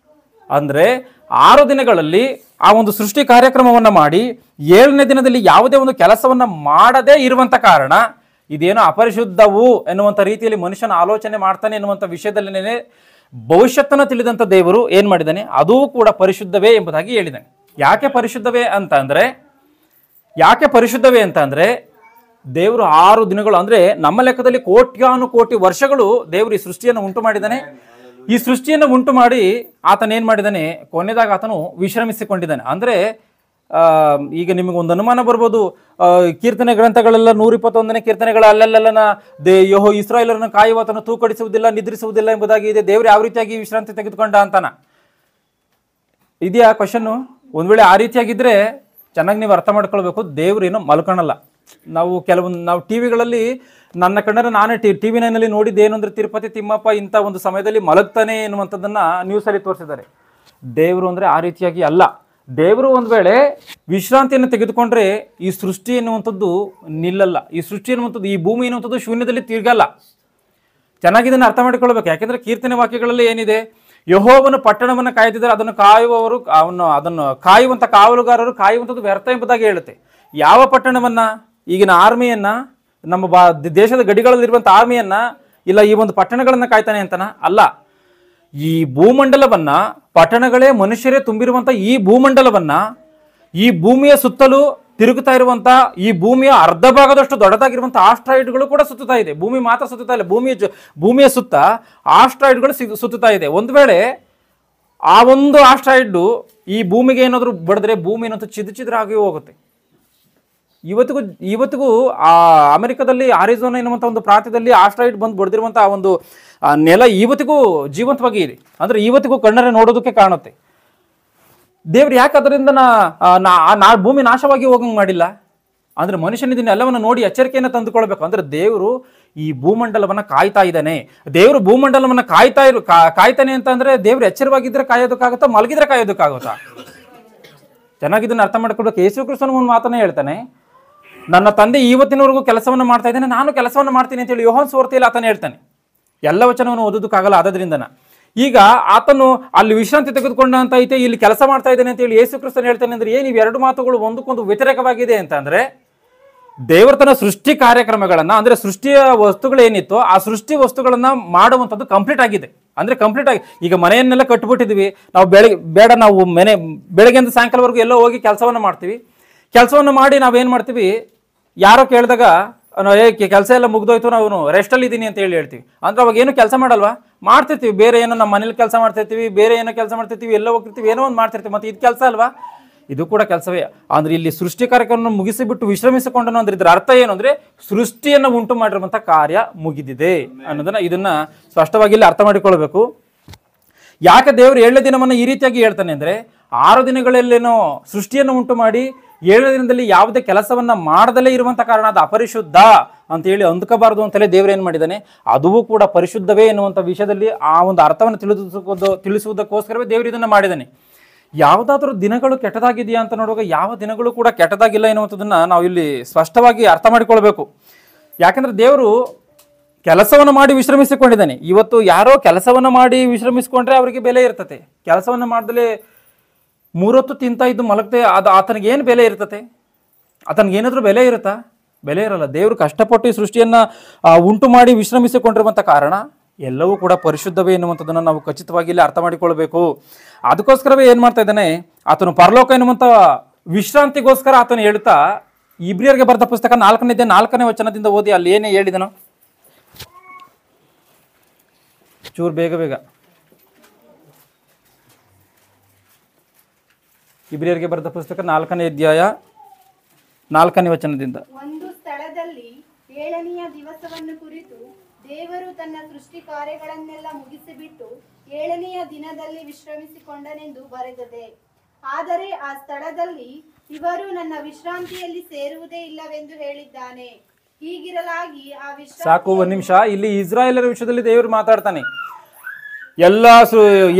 ಅಂದರೆ 6 ದಿನಗಳಲ್ಲಿ ಆ ಒಂದು ಸೃಷ್ಟಿ ಕಾರ್ಯಕ್ರಮವನ್ನು ಮಾಡಿ 7ನೇ ದಿನದಲ್ಲಿ ಯಾವುದೇ ಒಂದು ಕೆಲಸವನ್ನು ಮಾಡದೇ ಇರುವಂಥ ಕಾರಣ ಇದೇನೋ ಅಪರಿಶುದ್ಧವು ಎನ್ನುವಂಥ ರೀತಿಯಲ್ಲಿ ಮನುಷ್ಯನ ಆಲೋಚನೆ ಮಾಡ್ತಾನೆ ಎನ್ನುವಂಥ ವಿಷಯದಲ್ಲೇ ಭವಿಷ್ಯತ್ತನ್ನು ತಿಳಿದಂಥ ದೇವರು ಏನು ಮಾಡಿದ್ದಾನೆ, ಅದೂ ಕೂಡ ಪರಿಶುದ್ಧವೇ ಎಂಬುದಾಗಿ ಹೇಳಿದ್ದಾನೆ. ಯಾಕೆ ಪರಿಶುದ್ಧವೇ ಅಂತ ಅಂದರೆ ದೇವರು 6 ದಿನಗಳು, ಅಂದರೆ ನಮ್ಮ ಲೆಕ್ಕದಲ್ಲಿ ಕೋಟ್ಯಾನುಕೋಟಿ ವರ್ಷಗಳು ದೇವರು ಈ ಸೃಷ್ಟಿಯನ್ನು ಉಂಟು ಮಾಡಿದ್ದಾನೆ. ಈ ಸೃಷ್ಟಿಯನ್ನು ಉಂಟು ಮಾಡಿ ಆತನ ಏನು ಮಾಡಿದ್ದಾನೆ, ಕೊನೆದಾಗ ಆತನು ವಿಶ್ರಮಿಸಿಕೊಂಡಿದ್ದಾನೆ. ಅಂದರೆ ಈಗ ನಿಮಗೊಂದು ಅನುಮಾನ ಬರ್ಬೋದು, ಕೀರ್ತನೆ ಗ್ರಂಥಗಳೆಲ್ಲ 121ನೇ ಕೀರ್ತನೆಗಳ ಅಲ್ಲೆಲ್ಲ ಇಸ್ರಾಯೇಲರನ್ನು ಕಾಯುವಾತನು ತೂಕಡಿಸುವುದಿಲ್ಲ, ನಿದ್ರಿಸುವುದಿಲ್ಲ ಎಂಬುದಾಗಿ ಇದೆ. ದೇವರು ಯಾವ ರೀತಿಯಾಗಿ ವಿಶ್ರಾಂತಿ ತೆಗೆದುಕೊಂಡ ಅಂತಾನ ಇದೆಯಾ ಕ್ವಶನ್ನು? ಒಂದು ವೇಳೆ ಆ ರೀತಿಯಾಗಿದ್ದರೆ ಚೆನ್ನಾಗಿ ನೀವು ಅರ್ಥ ಮಾಡ್ಕೊಳ್ಬೇಕು, ದೇವರೇನು ಮಲ್ಕೊಳಲ್ಲ. ನಾವು ಟಿವಿಗಳಲ್ಲಿ ನನ್ನ ಕಣ್ಣರ ನಾನೇ ಟಿವಿ ನೈನಲ್ಲಿ ನೋಡಿದ್ದು ಏನು ಅಂದರೆ, ತಿರುಪತಿ ತಿಮ್ಮಪ್ಪ ಇಂಥ ಒಂದು ಸಮಯದಲ್ಲಿ ಮಲಗ್ತಾನೆ ಎನ್ನುವಂಥದ್ದನ್ನು ನ್ಯೂಸಲ್ಲಿ ತೋರಿಸಿದ್ದಾರೆ. ದೇವರು ಅಂದರೆ ಆ ರೀತಿಯಾಗಿ ಅಲ್ಲ. ದೇವರು ಒಂದು ವೇಳೆ ವಿಶ್ರಾಂತಿಯನ್ನು ತೆಗೆದುಕೊಂಡ್ರೆ ಈ ಸೃಷ್ಟಿ ಎನ್ನುವಂಥದ್ದು ನಿಲ್ಲಲ್ಲ. ಈ ಸೃಷ್ಟಿ ಎನ್ನುವಂಥದ್ದು, ಈ ಭೂಮಿ ಎನ್ನುವಂಥದ್ದು ಶೂನ್ಯದಲ್ಲಿ ತಿರುಗಲ್ಲ. ಚೆನ್ನಾಗಿ ಇದನ್ನು ಅರ್ಥ ಮಾಡಿಕೊಳ್ಬೇಕು. ಯಾಕೆಂದರೆ ಕೀರ್ತನೆ ವಾಕ್ಯಗಳಲ್ಲಿ ಏನಿದೆ, ಯೆಹೋವನು ಪಟ್ಟಣವನ್ನು ಕಾಯ್ದಿದ್ದಾರೆ, ಅದನ್ನು ಕಾಯುವಂಥ ಕಾವಲುಗಾರರು ಕಾಯುವಂಥದ್ದು ವ್ಯರ್ಥ ಎಂಬುದಾಗಿ ಹೇಳುತ್ತೆ. ಯಾವ ಪಟ್ಟಣವನ್ನು? ಈಗಿನ ಆರ್ಮಿಯನ್ನು, ನಮ್ಮ ದೇಶದ ಗಡಿಗಳಲ್ಲಿರುವಂಥ ಆರ್ಮಿಯನ್ನು, ಇಲ್ಲ ಈ ಒಂದು ಪಟ್ಟಣಗಳನ್ನು ಕಾಯ್ತಾನೆ ಅಂತನ? ಅಲ್ಲ. ಈ ಭೂಮಂಡಲವನ್ನು, ಪಟ್ಟಣಗಳೇ ಮನುಷ್ಯರೇ ತುಂಬಿರುವಂಥ ಈ ಭೂಮಂಡಲವನ್ನು, ಈ ಭೂಮಿಯ ಸುತ್ತಲೂ ತಿರುಗುತ್ತಾ ಇರುವಂಥ, ಈ ಭೂಮಿಯ ಅರ್ಧ ಭಾಗದಷ್ಟು ದೊಡ್ಡದಾಗಿರುವಂಥ ಆಸ್ಟ್ರಾಯ್ಡ್ಗಳು ಕೂಡ ಸುತ್ತುತ್ತಾ ಇದೆ. ಭೂಮಿ ಮಾತ್ರ ಸುತ್ತುತ್ತಾ ಇಲ್ಲ, ಭೂಮಿಯ ಸುತ್ತ ಆಸ್ಟ್ರಾಯ್ಡ್ಗಳು ಸುತ್ತುತ್ತಾ ಇದೆ. ಒಂದು ವೇಳೆ ಆ ಒಂದು ಆಸ್ಟ್ರಾಯ್ಡು ಈ ಭೂಮಿಗೆ ಏನಾದರೂ ಬಡಿದ್ರೆ ಭೂಮಿ ಏನಂತ ಚಿದ್ರ ಆಗಿ ಹೋಗುತ್ತೆ. ಇವತ್ತಿಗೂ ಆ ಅಮೆರಿಕದಲ್ಲಿ ಆರಿಜೋನಾ ಎನ್ನುವಂಥ ಒಂದು ಪ್ರಾಂತ್ಯದಲ್ಲಿ ಆಸ್ಟ್ರಾಯ್ಡ್ ಬಂದು ಬಡಿದಿರುವಂಥ ಒಂದು ನೆಲ ಇವತ್ತಿಗೂ ಜೀವಂತವಾಗಿ ಇದೆ. ಅಂದರೆ ಇವತ್ತಿಗೂ ಕಣ್ಣರೆ ನೋಡೋದಕ್ಕೆ ಕಾಣುತ್ತೆ. ದೇವ್ರು ಯಾಕೆ ಅದರಿಂದ ಭೂಮಿ ನಾಶವಾಗಿ ಹೋಗಂಗೆ ಮಾಡಿಲ್ಲ? ಅಂದರೆ ಮನುಷ್ಯನಿದನ್ನ ಎಲ್ಲವನ್ನು ನೋಡಿ ಎಚ್ಚರಿಕೆಯನ್ನು ತಂದುಕೊಳ್ಬೇಕು. ಅಂದರೆ ದೇವರು ಈ ಭೂಮಂಡಲವನ್ನು ಕಾಯ್ತಾ ಇದ್ದಾನೆ. ದೇವರು ಭೂಮಂಡಲವನ್ನು ಕಾಯ್ತಾನೆ ಅಂತ ಅಂದರೆ ದೇವ್ರು ಎಚ್ಚರವಾಗಿದ್ದರೆ ಕಾಯೋದಕ್ಕಾಗುತ್ತಾ, ಮಲಗಿದ್ರೆ ಕಾಯೋದಕ್ಕಾಗುತ್ತಾ? ಚೆನ್ನಾಗಿದ್ದನ್ನು ಅರ್ಥ ಮಾಡ್ಕೊಳ್ಬೇಕು. ಯೇಸು ಕ್ರಿಸ್ತನು ಒಂದು ಮಾತನ್ನ ಹೇಳ್ತಾನೆ, ನನ್ನ ತಂದೆ ಇವತ್ತಿನವರೆಗೂ ಕೆಲಸವನ್ನು ಮಾಡ್ತಾ ಇದ್ದಾನೆ, ನಾನು ಕೆಲಸವನ್ನು ಮಾಡ್ತೀನಿ ಅಂತೇಳಿ ಯೋಹಾನ ಸುವಾರ್ತೆಯಲ್ಲಿ ಆತನ ಹೇಳ್ತಾನೆ. ಎಲ್ಲ ವಚನವನ್ನು ಓದೋದಕ್ಕಾಗಲ್ಲ. ಆದ್ರಿಂದ ಈಗ ಆತನು ಅಲ್ಲಿ ವಿಶ್ರಾಂತಿ ತೆಗೆದುಕೊಂಡ ಅಂತ ಐತೆ, ಇಲ್ಲಿ ಕೆಲಸ ಮಾಡ್ತಾ ಇದ್ದಾನೆ ಅಂತೇಳಿ ಯೇಸು ಕ್ರಿಸ್ತನು ಹೇಳ್ತಾನೆ. ಅಂದರೆ ಏನು ಇವೆರಡು ಮಾತುಗಳು ಒಂದಕ್ಕೊಂದು ವ್ಯತಿರೇಕವಾಗಿದೆ ಅಂತ ಅಂದರೆ, ದೇವರ ತನ್ನ ಸೃಷ್ಟಿ ಕಾರ್ಯಕ್ರಮಗಳನ್ನು, ಅಂದರೆ ಸೃಷ್ಟಿಯ ವಸ್ತುಗಳೇನಿತ್ತು ಆ ಸೃಷ್ಟಿ ವಸ್ತುಗಳನ್ನು ಮಾಡುವಂಥದ್ದು ಕಂಪ್ಲೀಟ್ ಆಗಿದೆ. ಅಂದರೆ ಕಂಪ್ಲೀಟ್ ಆಗಿ ಈಗ ಮನೆಯನ್ನೆಲ್ಲ ಕಟ್ಟಿಬಿಟ್ಟಿದ್ವಿ ನಾವು. ನಾವು ಬೆಳಗ್ಗೆಯಿಂದ ಸಾಯಂಕಾಲವರೆಗೂ ಎಲ್ಲೋ ಹೋಗಿ ಕೆಲಸವನ್ನು ಮಾಡ್ತೀವಿ. ಕೆಲಸವನ್ನು ಮಾಡಿ ನಾವೇನು ಮಾಡ್ತೀವಿ, ಯಾರೋ ಕೇಳಿದಾಗ ಕೆಲಸ ಎಲ್ಲ ಮುಗ್ದೋಯ್ತು, ನಾವು ರೆಸ್ಟಲ್ಲಿ ಇದ್ದೀನಿ ಅಂತ ಹೇಳ್ತೀವಿ. ಅಂದ್ರೆ ಅವಾಗ ಏನು ಕೆಲಸ ಮಾಡಲ್ವಾ? ಮಾಡ್ತಿರ್ತೀವಿ. ಬೇರೆ ಏನೋ ನಮ್ಮ ಮನೇಲಿ ಕೆಲಸ ಮಾಡ್ತಿರ್ತೀವಿ, ಬೇರೆ ಏನೋ ಕೆಲಸ ಮಾಡ್ತಿರ್ತೀವಿ, ಎಲ್ಲ ಹೋಗ್ತಿರ್ತೀವಿ, ಏನೋ ಒಂದು ಮಾಡ್ತಿರ್ತೀವಿ. ಮತ್ತು ಇದು ಕೆಲಸ ಅಲ್ವಾ? ಇದು ಕೂಡ ಕೆಲಸವೇ. ಅಂದರೆ ಇಲ್ಲಿ ಸೃಷ್ಟಿ ಕಾರ್ಯಕ್ರಮವನ್ನು ಮುಗಿಸಿಬಿಟ್ಟು ವಿಶ್ರಮಿಸಿಕೊಂಡನು ಅಂದ್ರೆ ಇದರ ಅರ್ಥ ಏನು ಅಂದರೆ, ಸೃಷ್ಟಿಯನ್ನು ಉಂಟು ಮಾಡಿರುವಂಥ ಕಾರ್ಯ ಮುಗಿದಿದೆ ಅನ್ನೋದನ್ನು ಇದನ್ನು ಸ್ಪಷ್ಟವಾಗಿ ಇಲ್ಲಿ ಅರ್ಥ ಮಾಡಿಕೊಳ್ಬೇಕು. ಯಾಕೆ ದೇವರು 7ನೇ ದಿನವನ್ನು ಈ ರೀತಿಯಾಗಿ ಹೇಳ್ತಾನೆ ಅಂದರೆ, 6 ದಿನಗಳಲ್ಲೇನೋ ಸೃಷ್ಟಿಯನ್ನು ಉಂಟು ಮಾಡಿ 7ನೇ ದಿನದಲ್ಲಿ ಯಾವುದೇ ಕೆಲಸವನ್ನು ಮಾಡದಲ್ಲೇ ಇರುವಂಥ ಕಾರಣ ಅದು ಅಪರಿಶುದ್ಧ ಅಂತೇಳಿ ಅಂದ್ಕೋಬಾರ್ದು ಅಂತಲೇ ದೇವರು ಏನು ಮಾಡಿದ್ದಾನೆ, ಅದೂ ಕೂಡ ಪರಿಶುದ್ಧವೇ ಎನ್ನುವಂಥ ವಿಷಯದಲ್ಲಿ ಆ ಒಂದು ಅರ್ಥವನ್ನು ತಿಳಿಸುವುದಕ್ಕೋಸ್ಕರವೇ ದೇವರು ಇದನ್ನು ಮಾಡಿದ್ದಾನೆ. ಯಾವುದಾದ್ರೂ ದಿನಗಳು ಕೆಟ್ಟದಾಗಿದೆಯಾ ಅಂತ ನೋಡುವಾಗ ಯಾವ ದಿನಗಳು ಕೂಡ ಕೆಟ್ಟದಾಗಿಲ್ಲ ಎನ್ನುವಂಥದ್ದನ್ನು ನಾವು ಇಲ್ಲಿ ಸ್ಪಷ್ಟವಾಗಿ ಅರ್ಥ ಮಾಡಿಕೊಳ್ಬೇಕು. ಯಾಕಂದರೆ ದೇವರು ಕೆಲಸವನ್ನು ಮಾಡಿ ವಿಶ್ರಮಿಸಿಕೊಂಡಿದ್ದಾನೆ. ಇವತ್ತು ಯಾರೋ ಕೆಲಸವನ್ನು ಮಾಡಿ ವಿಶ್ರಮಿಸಿಕೊಂಡ್ರೆ ಅವರಿಗೆ ಬೆಲೆ ಇರ್ತದೆ. ಕೆಲಸವನ್ನು ಮಾಡದಲೇ 3 ಹೊತ್ತು ತಿಂತ ಇದ್ದು ಮಲಗದೆ ಆತನಿಗೇನು ಬೆಲೆ ಇರ್ತದೆ? ಆತನಿಗೇನಾದರೂ ಬೆಲೆ ಇರುತ್ತಾ? ಬೆಲೆ ಇರಲ್ಲ. ದೇವರು ಕಷ್ಟಪಟ್ಟು ಈ ಸೃಷ್ಟಿಯನ್ನು ಉಂಟು ಮಾಡಿ ವಿಶ್ರಮಿಸಿಕೊಂಡಿರುವಂಥ ಕಾರಣ ಎಲ್ಲವೂ ಕೂಡ ಪರಿಶುದ್ಧವೇ ಎನ್ನುವಂಥದ್ದನ್ನು ನಾವು ಖಚಿತವಾಗಿ ಇಲ್ಲಿ ಅರ್ಥ ಮಾಡಿಕೊಳ್ಬೇಕು. ಅದಕ್ಕೋಸ್ಕರವೇ ಏನು ಮಾಡ್ತಾ ಇದ್ದಾನೆ, ಆತನು ಪರಲೋಕ ಎನ್ನುವಂಥ ವಿಶ್ರಾಂತಿಗೋಸ್ಕರ ಆತನು ಹೇಳ್ತಾ ಇಬ್ರಿಯರಿಗೆ ಬರೆದ ಪುಸ್ತಕ 4ನೇ ವಚನದಿಂದ ಓದಿ ಅಲ್ಲಿ ಏನೇ ಹೇಳಿದನು ಚೂರು ಬೇಗ ಇಬ್ರಿಯರಿಗೆ ಬರೆದ ಪುಸ್ತಕ 4ನೇ ಅಧ್ಯಾಯ 4ನೇ ವಚನದಿಂದ. ಒಂದು ಸ್ಥಳದಲ್ಲಿ 7ನೆಯ ದಿವಸವನ್ನು ಕುರಿತು ದೇವರು ತನ್ನ ಸೃಷ್ಟಿ ಕಾರ್ಯಗಳನ್ನೆಲ್ಲ ಮುಗಿಸಿಬಿಟ್ಟು 7ನೆಯ ದಿನದಲ್ಲಿ ವಿಶ್ರಮಿಸಿಕೊಂಡನೆಂದು ಬರೆದಿದೆ. ಆದರೆ ಆ ಸ್ಥಳದಲ್ಲಿ ಇವರು ನನ್ನ ವಿಶ್ರಾಂತಿಯಲ್ಲಿ ಸೇರುವುದೇ ಇಲ್ಲವೆಂದು ಹೇಳಿದ್ದಾನೆ. ಹೀಗಿರಲಾಗಿ ಆ ಸಾಕು, ಒಂದು ನಿಮಿಷ. ಇಲ್ಲಿ ಇಸ್ರಾಯೇಲರ ವಿಷಯದಲ್ಲಿ ದೇವರು ಮಾತಾಡ್ತಾನೆ. ಎಲ್ಲ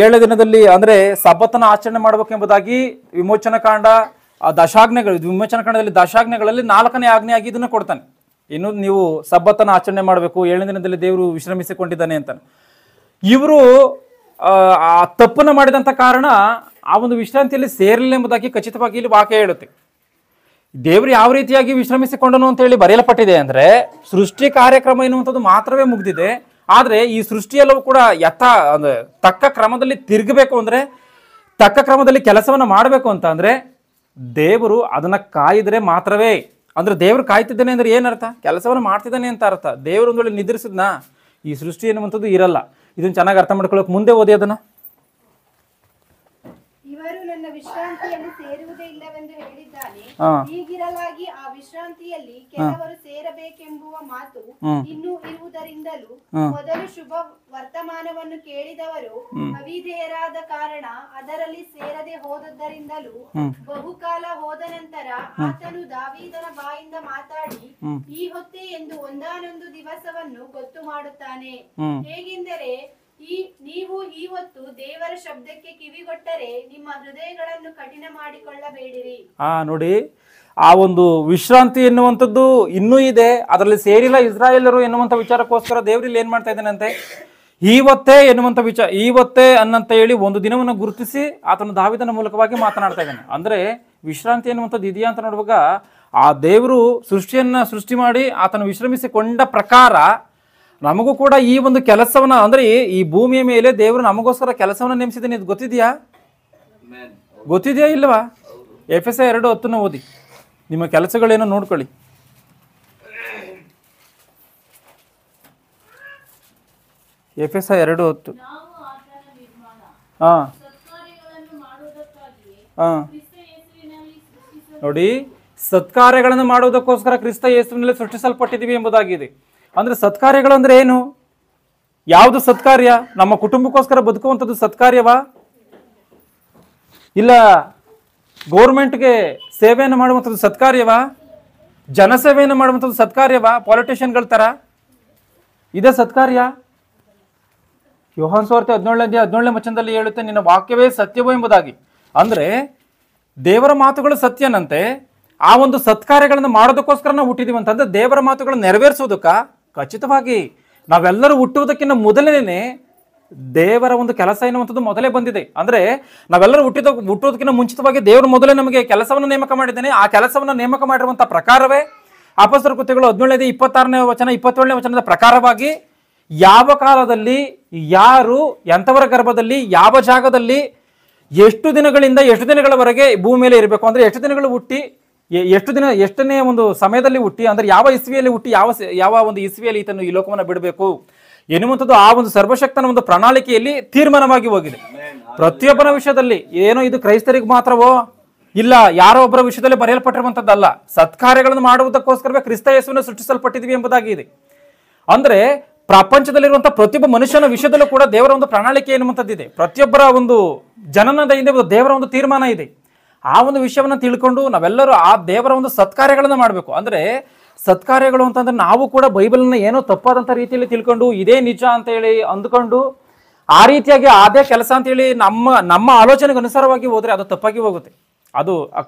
7ನೇ ದಿನದಲ್ಲಿ ಅಂದರೆ ಸಬ್ಬತ್ತನ ಆಚರಣೆ ಮಾಡಬೇಕೆಂಬುದಾಗಿ ವಿಮೋಚನಕಾಂಡ ವಿಮೋಚನಕಾಂಡದಲ್ಲಿ ದಶಾಜ್ಞೆಗಳಲ್ಲಿ 4ನೇ ಆಜ್ಞೆಯಾಗಿ ಇದನ್ನು ಕೊಡ್ತಾನೆ. ಇನ್ನು ನೀವು ಸಬ್ಬತ್ತನ ಆಚರಣೆ ಮಾಡಬೇಕು, 7ನೇ ದಿನದಲ್ಲಿ ದೇವರು ವಿಶ್ರಮಿಸಿಕೊಂಡಿದ್ದಾನೆ ಅಂತ. ಇವರು ಆ ತಪ್ಪನ್ನು ಮಾಡಿದಂಥ ಕಾರಣ ಆ ಒಂದು ವಿಶ್ರಾಂತಿಯಲ್ಲಿ ಸೇರಲಿಲ್ಲ ಎಂಬುದಾಗಿ ಖಚಿತವಾಗಿ ಇಲ್ಲಿ ವಾಕ್ಯ ಹೇಳುತ್ತೆ. ದೇವರು ಯಾವ ರೀತಿಯಾಗಿ ವಿಶ್ರಮಿಸಿಕೊಂಡನು ಅಂತ ಹೇಳಿ ಬರೆಯಲ್ಪಟ್ಟಿದೆ ಅಂದರೆ, ಸೃಷ್ಟಿ ಕಾರ್ಯಕ್ರಮ ಎನ್ನುವಂಥದ್ದು ಮಾತ್ರವೇ ಮುಗಿದಿದೆ. ಆದರೆ ಈ ಸೃಷ್ಟಿಯೆಲ್ಲವೂ ಕೂಡ ಅಂದ್ರೆ ತಕ್ಕ ಕ್ರಮದಲ್ಲಿ ತಿರುಗಬೇಕು ಅಂದರೆ, ತಕ್ಕ ಕ್ರಮದಲ್ಲಿ ಕೆಲಸವನ್ನು ಮಾಡಬೇಕು ಅಂತ ಅಂದರೆ ದೇವರು ಅದನ್ನು ಕಾಯಿದ್ರೆ ಮಾತ್ರವೇ. ಅಂದರೆ ದೇವರು ಕಾಯ್ತಿದ್ದಾನೆ ಅಂದರೆ ಏನರ್ಥ? ಕೆಲಸವನ್ನು ಮಾಡ್ತಿದ್ದಾನೆ ಅಂತ ಅರ್ಥ. ದೇವರು ಒಂದು ವೇಳೆ ನಿದ್ರಿಸಿದ್ನಾ ಈ ಸೃಷ್ಟಿ ಎನ್ನುವಂಥದ್ದು ಇರಲ್ಲ. ಇದನ್ನು ಚೆನ್ನಾಗಿ ಅರ್ಥ ಮಾಡ್ಕೊಳ್ಳೋಕೆ ಮುಂದೆ ಓದಿ ಅದನ್ನು. ಇವರು ನನ್ನ ವಿಶ್ರಾಂತಿಯನ್ನು ಸೇರುವುದೇ ಇಲ್ಲವೆಂದು ಹೇಳಿದ್ದಾನೆ. ಹೀಗಿರಲಾಗಿ ಆ ವಿಶ್ರಾಂತಿಯಲ್ಲಿ ಕೆಲವರು ಸೇರಬೇಕೆಂಬುವ ಮಾತು ಇನ್ನೂ ಇರುವುದರಿಂದಲೂ ಮೊದಲು ಶುಭ ವರ್ತಮಾನವನ್ನು ಕೇಳಿದವರು ಅವಿಧೇಯರಾದ ಕಾರಣ ಅದರಲ್ಲಿ ಸೇರದೆ ಹೋದದ್ದರಿಂದಲೂ ಬಹುಕಾಲ ಹೋದ ನಂತರ ಆತನು ದಾವೀದನ ಬಾಯಿಂದ ಮಾತಾಡಿ ಈ ಹೊತ್ತೇ ಎಂದು ಒಂದಾನೊಂದು ದಿವಸವನ್ನು ಗೊತ್ತು ಮಾಡುತ್ತಾನೆ. ಹೇಗೆಂದರೆ ನೀವು ಈ ಹೊತ್ತು ದೇವರ ಶಬ್ದಕ್ಕೆ ಕಿವಿಗೊಟ್ಟರೆ ನಿಮ್ಮ ಹೃದಯಗಳನ್ನು ಕಠಿಣ ಮಾಡಿಕೊಳ್ಳಬೇಡಿರಿ. ನೋಡಿ, ಆ ಒಂದು ವಿಶ್ರಾಂತಿ ಎನ್ನುವಂಥದ್ದು ಇನ್ನೂ ಇದೆ, ಅದರಲ್ಲಿ ಸೇರಿಲ್ಲ ಇಸ್ರಾಯೇಲರು ಎನ್ನುವಂಥ ವಿಚಾರಕ್ಕೋಸ್ಕರ ದೇವರಲ್ಲಿ ಏನ್ ಮಾಡ್ತಾ ಇದ್ದಾನಂತೆ, ಇವತ್ತೇ ಎನ್ನುವಂಥ ಇವತ್ತೇ ಅನ್ನಂತ ಹೇಳಿ ಒಂದು ದಿನವನ್ನು ಗುರುತಿಸಿ ಆತನು ದಾವೀದನ ಮೂಲಕವಾಗಿ ಮಾತನಾಡ್ತಾ ಇದ್ದಾನೆ. ಅಂದ್ರೆ ವಿಶ್ರಾಂತಿ ಎನ್ನುವಂಥದ್ದು ಇದೆಯಾ ಅಂತ ನೋಡುವಾಗ ಆ ದೇವರು ಸೃಷ್ಟಿ ಮಾಡಿ ಆತನು ವಿಶ್ರಮಿಸಿಕೊಂಡ ಪ್ರಕಾರ ನಮಗೂ ಕೂಡ ಈ ಒಂದು ಕೆಲಸವನ್ನ, ಅಂದ್ರೆ ಈ ಭೂಮಿಯ ಮೇಲೆ ದೇವರು ನಮಗೋಸ್ಕರ ಕೆಲಸವನ್ನ ನೇಮಿಸಿದ್ದಾನೆ. ಇದು ಗೊತ್ತಿದೆಯಾ ಇಲ್ಲವಾ? ಎಫೆಸ 2:10 ಓದಿ, ನಿಮ್ಮ ಕೆಲಸಗಳೇನೋ ನೋಡ್ಕೊಳ್ಳಿ. ಎಫೆಸ 2:10. ನೋಡಿ, ಸತ್ಕಾರ್ಯಗಳನ್ನು ಮಾಡುವುದಕ್ಕೋಸ್ಕರ ಕ್ರಿಸ್ತ ಯೇಸುವಿನಲ್ಲಿ ಸೃಷ್ಟಿಸಲ್ಪಟ್ಟಿದ್ದೀವಿ ಎಂಬುದಾಗಿದೆ. ಅಂದ್ರೆ ಸತ್ಕಾರ್ಯಗಳು ಅಂದ್ರೆ ಏನು? ಯಾವುದು ಸತ್ಕಾರ್ಯ? ನಮ್ಮ ಕುಟುಂಬಕ್ಕೋಸ್ಕರ ಬದುಕುವಂಥದ್ದು ಸತ್ಕಾರ್ಯವಾ? ಇಲ್ಲ ಗೌರ್ಮೆಂಟ್ಗೆ ಸೇವೆಯನ್ನು ಮಾಡುವಂಥದ್ದು ಸತ್ಕಾರ್ಯವಾ? ಜನಸೇವೆಯನ್ನು ಮಾಡುವಂಥದ್ದು ಸತ್ಕಾರ್ಯವಾ? ಪಾಲಿಟಿಷಿಯನ್ಗಳ ತರ ಇದೇ ಸತ್ಕಾರ್ಯ? ಯೋಹಾನ ಸುವಾರ್ತೆ 17ನೇ ವಚನದಲ್ಲಿ ಹೇಳುತ್ತೆ, ನಿನ್ನ ವಾಕ್ಯವೇ ಸತ್ಯವೋ ಎಂಬುದಾಗಿ. ಅಂದ್ರೆ ದೇವರ ಮಾತುಗಳು ಸತ್ಯನಂತೆ ಆ ಒಂದು ಸತ್ಕಾರ್ಯಗಳನ್ನು ಮಾಡೋದಕ್ಕೋಸ್ಕರ ನಾವು ಹುಟ್ಟಿದೀವಿ ಅಂತಂದ್ರೆ ದೇವರ ಮಾತುಗಳನ್ನು ನೆರವೇರಿಸೋದಕ್ಕ ಖಚಿತವಾಗಿ ನಾವೆಲ್ಲರೂ ಹುಟ್ಟುವುದಕ್ಕಿಂತ ಮೊದಲನೇ ದೇವರ ಒಂದು ಕೆಲಸ ಎನ್ನುವಂಥದ್ದು ಮೊದಲೇ ಬಂದಿದೆ. ಅಂದ್ರೆ ನಾವೆಲ್ಲರೂ ಹುಟ್ಟುವುದಕ್ಕಿಂತ ಮುಂಚಿತವಾಗಿ ದೇವರು ಮೊದಲೇ ನಮಗೆ ಕೆಲಸವನ್ನು ನೇಮಕ ಮಾಡಿದ್ದಾನೆ. ಆ ಕೆಲಸವನ್ನು ನೇಮಕ ಮಾಡಿರುವಂತಹ ಪ್ರಕಾರವೇ ಅಪೊಸ್ತಲರ ಕೃತ್ಯಗಳು 17ನೇ 26ನೇ ವಚನ 27ನೇ ವಚನದ ಪ್ರಕಾರವಾಗಿ ಯಾವ ಕಾಲದಲ್ಲಿ ಯಾರು ಎಂಥವರ ಗರ್ಭದಲ್ಲಿ ಯಾವ ಜಾಗದಲ್ಲಿ ಎಷ್ಟು ದಿನಗಳಿಂದ ಎಷ್ಟು ದಿನಗಳವರೆಗೆ ಭೂಮಿ ಮೇಲೆ ಇರಬೇಕು, ಅಂದ್ರೆ ಎಷ್ಟು ದಿನಗಳು ಹುಟ್ಟಿ ಎಷ್ಟನೇ ಒಂದು ಸಮಯದಲ್ಲಿ ಹುಟ್ಟಿ, ಅಂದ್ರೆ ಯಾವ ಇಸ್ವಿಯಲ್ಲಿ ಹುಟ್ಟಿ ಯಾವ ಒಂದು ಇಸ್ವಿಯಲ್ಲಿ ಈತನು ಈ ಲೋಕವನ್ನು ಬಿಡಬೇಕು ಎನ್ನುವಂಥದ್ದು ಆ ಒಂದು ಸರ್ವಶಕ್ತನ ಒಂದು ಪ್ರಣಾಳಿಕೆಯಲ್ಲಿ ತೀರ್ಮಾನವಾಗಿ ಹೋಗಿದೆ. ಪ್ರತಿಯೊಬ್ಬನ ವಿಷಯದಲ್ಲಿ. ಏನೋ ಇದು ಕ್ರೈಸ್ತರಿಗೆ ಮಾತ್ರವೋ, ಇಲ್ಲ ಯಾರೋ ಒಬ್ಬರ ವಿಷಯದಲ್ಲಿ ಬರೆಯಲ್ಪಟ್ಟಿರುವಂತದ್ದಲ್ಲ. ಸತ್ಕಾರ್ಯಗಳನ್ನು ಮಾಡುವುದಕ್ಕೋಸ್ಕರವೇ ಕ್ರಿಸ್ತ ಯೇಸುವನ್ನು ಸೃಷ್ಟಿಸಲ್ಪಟ್ಟಿದ್ವಿ ಎಂಬುದಾಗಿದೆ. ಅಂದ್ರೆ ಪ್ರಪಂಚದಲ್ಲಿರುವಂತಹ ಪ್ರತಿಯೊಬ್ಬ ಮನುಷ್ಯನ ವಿಷಯದಲ್ಲೂ ಕೂಡ ದೇವರ ಒಂದು ಪ್ರಣಾಳಿಕೆ ಎನ್ನುವಂಥದ್ದಿದೆ. ಪ್ರತಿಯೊಬ್ಬರ ಒಂದು ಜನನದ ಹಿಂದೆ ದೇವರ ಒಂದು ತೀರ್ಮಾನ ಇದೆ. ಆ ಒಂದು ವಿಷಯವನ್ನ ತಿಳ್ಕೊಂಡು ನಾವೆಲ್ಲರೂ ಆ ದೇವರ ಒಂದು ಸತ್ಕಾರ್ಯಗಳನ್ನ ಮಾಡಬೇಕು. ಅಂದ್ರೆ ಸತ್ಕಾರ್ಯಗಳು ಅಂತಂದ್ರೆ ನಾವು ಕೂಡ ಬೈಬಲ್ನ ಏನೋ ತಪ್ಪಾದಂಥ ರೀತಿಯಲ್ಲಿ ತಿಳ್ಕೊಂಡು ಇದೇ ನಿಜ ಅಂತ ಹೇಳಿ ಅಂದ್ಕೊಂಡು ಆ ರೀತಿಯಾಗಿ ಅದೇ ಕೆಲಸ ಅಂತ ಹೇಳಿ ನಮ್ಮ ಆಲೋಚನೆಗೆ ಅನುಸಾರವಾಗಿ ಹೋದ್ರೆ ಅದು ತಪ್ಪಾಗಿ ಹೋಗುತ್ತೆ. ಅದು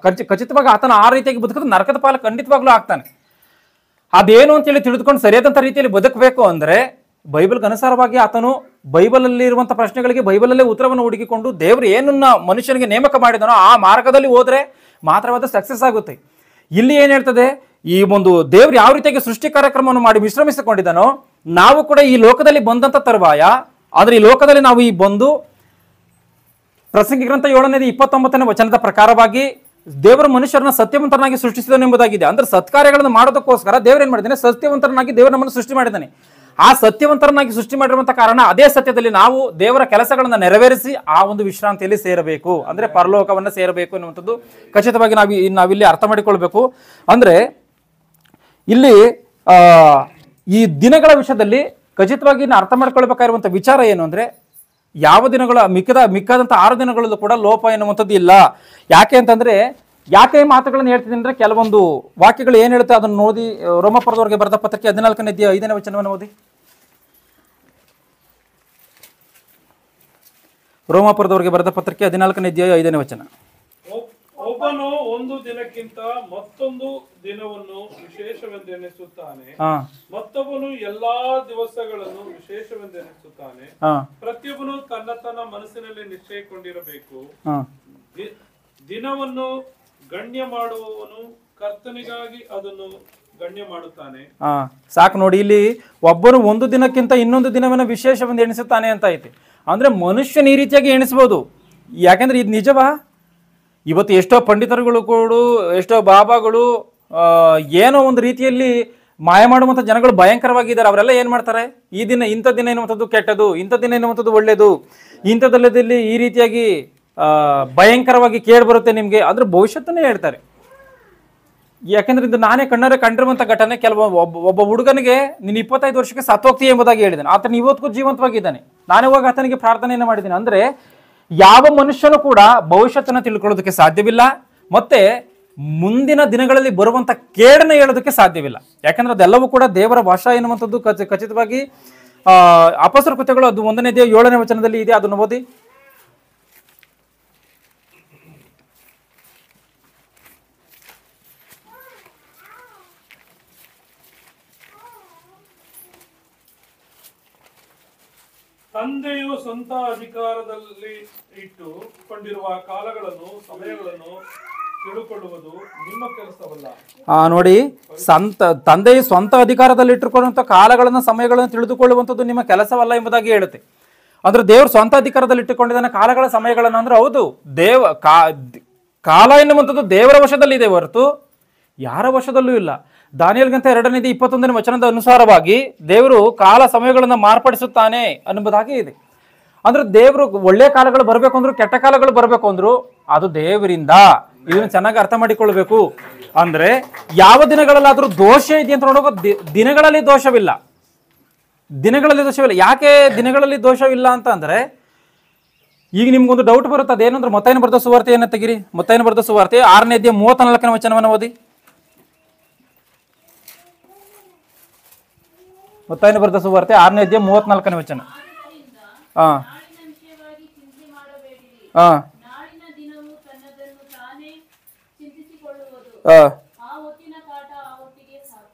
ಖಚಿತವಾಗಿ ಆತನ ಆ ರೀತಿಯಾಗಿ ಬದುಕಿದ್ರೆ ನರಕದ ಪಾಲ ಖಂಡಿತವಾಗ್ಲೂ ಆಗ್ತಾನೆ. ಅದೇನು ಅಂತೇಳಿ ತಿಳಿದುಕೊಂಡು ಸರಿಯಾದಂಥ ರೀತಿಯಲ್ಲಿ ಬದುಕಬೇಕು ಅಂದ್ರೆ ಬೈಬಲ್ಗೆ ಅನುಸಾರವಾಗಿ ಆತನು ಬೈಬಲಲ್ಲಿ ಇರುವಂಥ ಪ್ರಶ್ನೆಗಳಿಗೆ ಬೈಬಲಲ್ಲೇ ಉತ್ತರವನ್ನು ಹುಡುಕಿಕೊಂಡು ದೇವರು ಏನನ್ನ ಮನುಷ್ಯನಿಗೆ ನೇಮಕ ಮಾಡಿದನೋ ಆ ಮಾರ್ಗದಲ್ಲಿ ಹೋದ್ರೆ ಮಾತ್ರವಾದ ಸಕ್ಸಸ್ ಆಗುತ್ತೆ. ಇಲ್ಲಿ ಏನ್ ಹೇಳ್ತದೆ, ಈ ಒಂದು ದೇವ್ರು ಯಾವ ರೀತಿಯಾಗಿ ಸೃಷ್ಟಿ ಕಾರ್ಯಕ್ರಮವನ್ನು ಮಾಡಿ ವಿಶ್ರಮಿಸಿಕೊಂಡಿದ್ದಾನೋ ನಾವು ಕೂಡ ಈ ಲೋಕದಲ್ಲಿ ಬಂದಂತ ತರುವಾಯ, ಆದ್ರೆ ಈ ಲೋಕದಲ್ಲಿ ನಾವು ಈ ಬಂದು ಪ್ರಸಂಗಿ ಗ್ರಂಥ 7ನೇ 29ನೇ ವಚನದ ಪ್ರಕಾರವಾಗಿ ದೇವರ ಮನುಷ್ಯರನ್ನ ಸತ್ಯವಂತರನ್ನಾಗಿ ಸೃಷ್ಟಿಸಿದನು ಎಂಬುದಾಗಿದೆ. ಅಂದ್ರೆ ಸತ್ಕಾರ್ಯಗಳನ್ನು ಮಾಡೋದಕ್ಕೋಸ್ಕರ ದೇವರು ಏನ್ ಮಾಡಿದ್ದಾನೆ, ಸತ್ಯವಂತರನ್ನಾಗಿ ದೇವರು ನಮ್ಮನ್ನು ಸೃಷ್ಟಿ ಮಾಡಿದ್ದಾನೆ. ಆ ಸತ್ಯವಂತರನ್ನಾಗಿ ಸೃಷ್ಟಿ ಮಾಡಿರುವಂತ ಕಾರಣ ಅದೇ ಸತ್ಯದಲ್ಲಿ ನಾವು ದೇವರ ಕೆಲಸಗಳನ್ನ ನೆರವೇರಿಸಿ ಆ ಒಂದು ವಿಶ್ರಾಂತಿಯಲ್ಲಿ ಸೇರಬೇಕು, ಅಂದ್ರೆ ಪರಲೋಕವನ್ನ ಸೇರಬೇಕು ಎನ್ನುವಂಥದ್ದು ಖಚಿತವಾಗಿ ನಾವಿಲ್ಲಿ ಅರ್ಥ ಮಾಡಿಕೊಳ್ಬೇಕು. ಅಂದ್ರೆ ಇಲ್ಲಿ ಈ ದಿನಗಳ ವಿಷಯದಲ್ಲಿ ಖಚಿತವಾಗಿ ಅರ್ಥ ಮಾಡ್ಕೊಳ್ಬೇಕಾಗಿರುವಂತ ವಿಚಾರ ಏನು ಅಂದ್ರೆ, ಯಾವ ದಿನಗಳ ಮಿಕ್ಕಾದಂತ 6 ದಿನಗಳಲ್ಲೂ ಕೂಡ ಲೋಪ ಎನ್ನುವಂಥದ್ದು ಇಲ್ಲ. ಯಾಕೆ ಅಂತಂದ್ರೆ, ಯಾಕೆ ಈ ಮಾತುಗಳನ್ನು ಹೇಳ್ತಿದ್ದೀನಿ ಅಂದ್ರೆ, ಕೆಲವೊಂದು ವಾಕ್ಯಗಳು ಏನ್ ಹೇಳುತ್ತೆ ಅದನ್ನು ಓದಿ. ರೋಮಾಪುರದವರಿಗೆ ಬರೆದ ಪತ್ರಿಕೆ 14ನೇ ಅಧ್ಯಾಯ 5ನೇ ವಚನವನ್ನು ಓದಿ. ರೋಮಾಪುರದವರಿಗೆ ಬರೆದ ಪತ್ರಿಕೆ 14ನೇ ಅಧ್ಯಾಯ 5ನೇ ವಚನ. ಒಬ್ಬನು ಒಂದು ದಿನಕ್ಕಿಂತ ಮತ್ತೊಂದು ದಿನವನ್ನು ವಿಶೇಷವೆಂದೆನಿಸುತ್ತಾನೆ, ಮತ್ತೊಬ್ಬನು ಎಲ್ಲಾ ದಿವಸಗಳನ್ನು ವಿಶೇಷವೆಂದೆನಿಸುತ್ತಾನೆ. ಪ್ರತಿಯೊಬ್ಬನು ತನ್ನ ಮನಸ್ಸಿನಲ್ಲಿ ನಿಶ್ಚಯಕೊಂಡಿರಬೇಕು. ದಿನವನ್ನು ಗಣ್ಯ ಮಾಡುವವನು ಕರ್ತನಿಗಾಗಿ ಅದನ್ನು ಗಣ್ಯ ಮಾಡುತ್ತಾನೆ. ಸಾಕು ನೋಡಿ, ಇಲ್ಲಿ ಒಬ್ಬನು ಒಂದು ದಿನಕ್ಕಿಂತ ಇನ್ನೊಂದು ದಿನವನ್ನು ವಿಶೇಷವೆಂದು ಎಣಿಸುತ್ತಾನೆ ಅಂತ ಐತಿ. ಅಂದ್ರೆ ಮನುಷ್ಯನ ಈ ರೀತಿಯಾಗಿ ಎಣಿಸ್ಬೋದು. ಯಾಕೆಂದ್ರೆ ಇದು ನಿಜವಾ? ಇವತ್ತು ಎಷ್ಟೋ ಪಂಡಿತರುಗಳು ಕೂಡ, ಎಷ್ಟೋ ಬಾಬಾಗಳು ಏನೋ ಒಂದು ರೀತಿಯಲ್ಲಿ ಮಾಯ ಮಾಡುವಂಥ ಜನಗಳು ಭಯಂಕರವಾಗಿದ್ದಾರೆ. ಅವರೆಲ್ಲ ಏನು ಮಾಡ್ತಾರೆ, ಈ ದಿನ ಇಂಥ ದಿನ ಎನ್ನುವಂಥದ್ದು ಕೆಟ್ಟದು, ಇಂಥ ದಿನ ಎನ್ನುವಂಥದ್ದು ಒಳ್ಳೆಯದು, ಇಂಥದ್ದಲ್ಲದಲ್ಲಿ ಈ ರೀತಿಯಾಗಿ ಭಯಂಕರವಾಗಿ ಕೇಳಿ ಬರುತ್ತೆ ನಿಮಗೆ, ಅದ್ರ ಭವಿಷ್ಯತ್ತನ್ನೇ ಹೇಳ್ತಾರೆ. ಯಾಕೆಂದ್ರೆ ಇದು ನಾನೇ ಕಣ್ಣಾರೆ ಕಂಡಿರುವಂಥ ಘಟನೆ. ಒಬ್ಬ ಹುಡುಗನಿಗೆ ನೀನು 25 ವರ್ಷಕ್ಕೆ ಸತ್ತೋಗ್ತೀಯ ಎಂಬುದಾಗಿ ಹೇಳಿದ್ದಾನೆ. ಆತನ ಇವತ್ತಿಗೂ ಜೀವಂತವಾಗಿದ್ದಾನೆ. ನಾನೇ ಹೋಗಿ ಆತನಿಗೆ ಪ್ರಾರ್ಥನೆಯನ್ನು ಮಾಡಿದ್ದೀನಿ. ಅಂದರೆ ಯಾವ ಮನುಷ್ಯನು ಕೂಡ ಭವಿಷ್ಯತ್ತನ್ನು ತಿಳ್ಕೊಳ್ಳೋದಕ್ಕೆ ಸಾಧ್ಯವಿಲ್ಲ, ಮತ್ತೆ ಮುಂದಿನ ದಿನಗಳಲ್ಲಿ ಬರುವಂಥ ಕೇಡನ್ನು ಹೇಳೋದಕ್ಕೆ ಸಾಧ್ಯವಿಲ್ಲ. ಯಾಕಂದ್ರೆ ಅದೆಲ್ಲವೂ ಕೂಡ ದೇವರ ಭಾಷಾ ಎನ್ನುವಂಥದ್ದು ಖಚಿತವಾಗಿ ಅಪೊಸ್ತಲರ ಕೃತ್ಯಗಳು ಅದು 1ನೇ ಅಧ್ಯಾಯ 7ನೇ ವಚನದಲ್ಲಿ ಇದೆ. ಅದನ್ನು ಓದಿ. ತಂದೆಯು ಸ್ವಂತ ಅಧಿಕಾರದಲ್ಲಿ ಇಟ್ಟುಕೊಂಡಿರುವ ಕಾಲಗಳನ್ನು ಸಮಯಗಳನ್ನು ತಿಳುಕೊಳ್ಳುವುದು ನಿಮ್ಮ ಕೆಲಸವಲ್ಲ. ನೋಡಿ, ತಂದೆಯು ಸ್ವಂತ ಅಧಿಕಾರದಲ್ಲಿ ಇಟ್ಟುಕೊಳ್ಳುವಂಥ ಕಾಲಗಳನ್ನು ಸಮಯಗಳನ್ನು ತಿಳಿದುಕೊಳ್ಳುವಂಥದ್ದು ನಿಮ್ಮ ಕೆಲಸವಲ್ಲ ಎಂಬುದಾಗಿ ಹೇಳುತ್ತೆ. ಅಂದ್ರೆ ದೇವರು ಸ್ವಂತ ಅಧಿಕಾರದಲ್ಲಿ ಇಟ್ಟುಕೊಂಡಿದ್ದಾನೆ ಕಾಲಗಳ ಸಮಯಗಳನ್ನು. ಅಂದ್ರೆ ಹೌದು, ಕಾಲ ಎನ್ನುವಂಥದ್ದು ದೇವರ ವಶದಲ್ಲಿ ಇದೆ ಹೊರತು ಯಾರ ವಶದಲ್ಲೂ ಇಲ್ಲ. ದಾನಿಯೇಲ ಗ್ರಂಥ 2ನೇ ಅಧ್ಯಾಯ 21ನೇ ವಚನದ ಅನುಸಾರವಾಗಿ ದೇವರು ಕಾಲ ಸಮಯಗಳನ್ನು ಮಾರ್ಪಡಿಸುತ್ತಾನೆ ಅನ್ನುವುದಾಗಿ ಇದೆ. ಅಂದ್ರೆ ದೇವರು ಒಳ್ಳೆಯ ಕಾಲಗಳು ಬರಬೇಕು ಅಂದ್ರು, ಕೆಟ್ಟ ಕಾಲಗಳು ಬರಬೇಕು ಅಂದ್ರು ಅದು ದೇವರಿಂದ. ಇದನ್ನು ಚೆನ್ನಾಗಿ ಅರ್ಥ ಮಾಡಿಕೊಳ್ಬೇಕು. ಅಂದ್ರೆ ಯಾವ ದಿನಗಳಲ್ಲಾದ್ರೂ ದೋಷ ಇದೆ ಅಂತ ನೋಡುವ, ದಿನಗಳಲ್ಲಿ ದೋಷವಿಲ್ಲ. ಯಾಕೆ ದಿನಗಳಲ್ಲಿ ದೋಷವಿಲ್ಲ ಅಂತ ಅಂದ್ರೆ, ಈಗ ನಿಮ್ಗೊಂದು ಡೌಟ್ ಬರುತ್ತೆ. ಅದೇನಂದ್ರೆ ಮತ್ತಾಯನ ಬರೆದ ಸುವಾರ್ತೆಯನ್ನು ತೆಗಿರಿ. ಮತ್ತಾಯನ ಬರೆದ ಸುವಾರ್ತೆ 6ನೇ ಅಧ್ಯಾಯ 34ನೇ ವಚನವನ್ನು ಓದಿ. ಮತ್ತಾಯನ ಬರೆದ ಸುವಾರ್ತೆ 6ನೇ ಅಧ್ಯಾಯ 34ನೇ ವಚನ.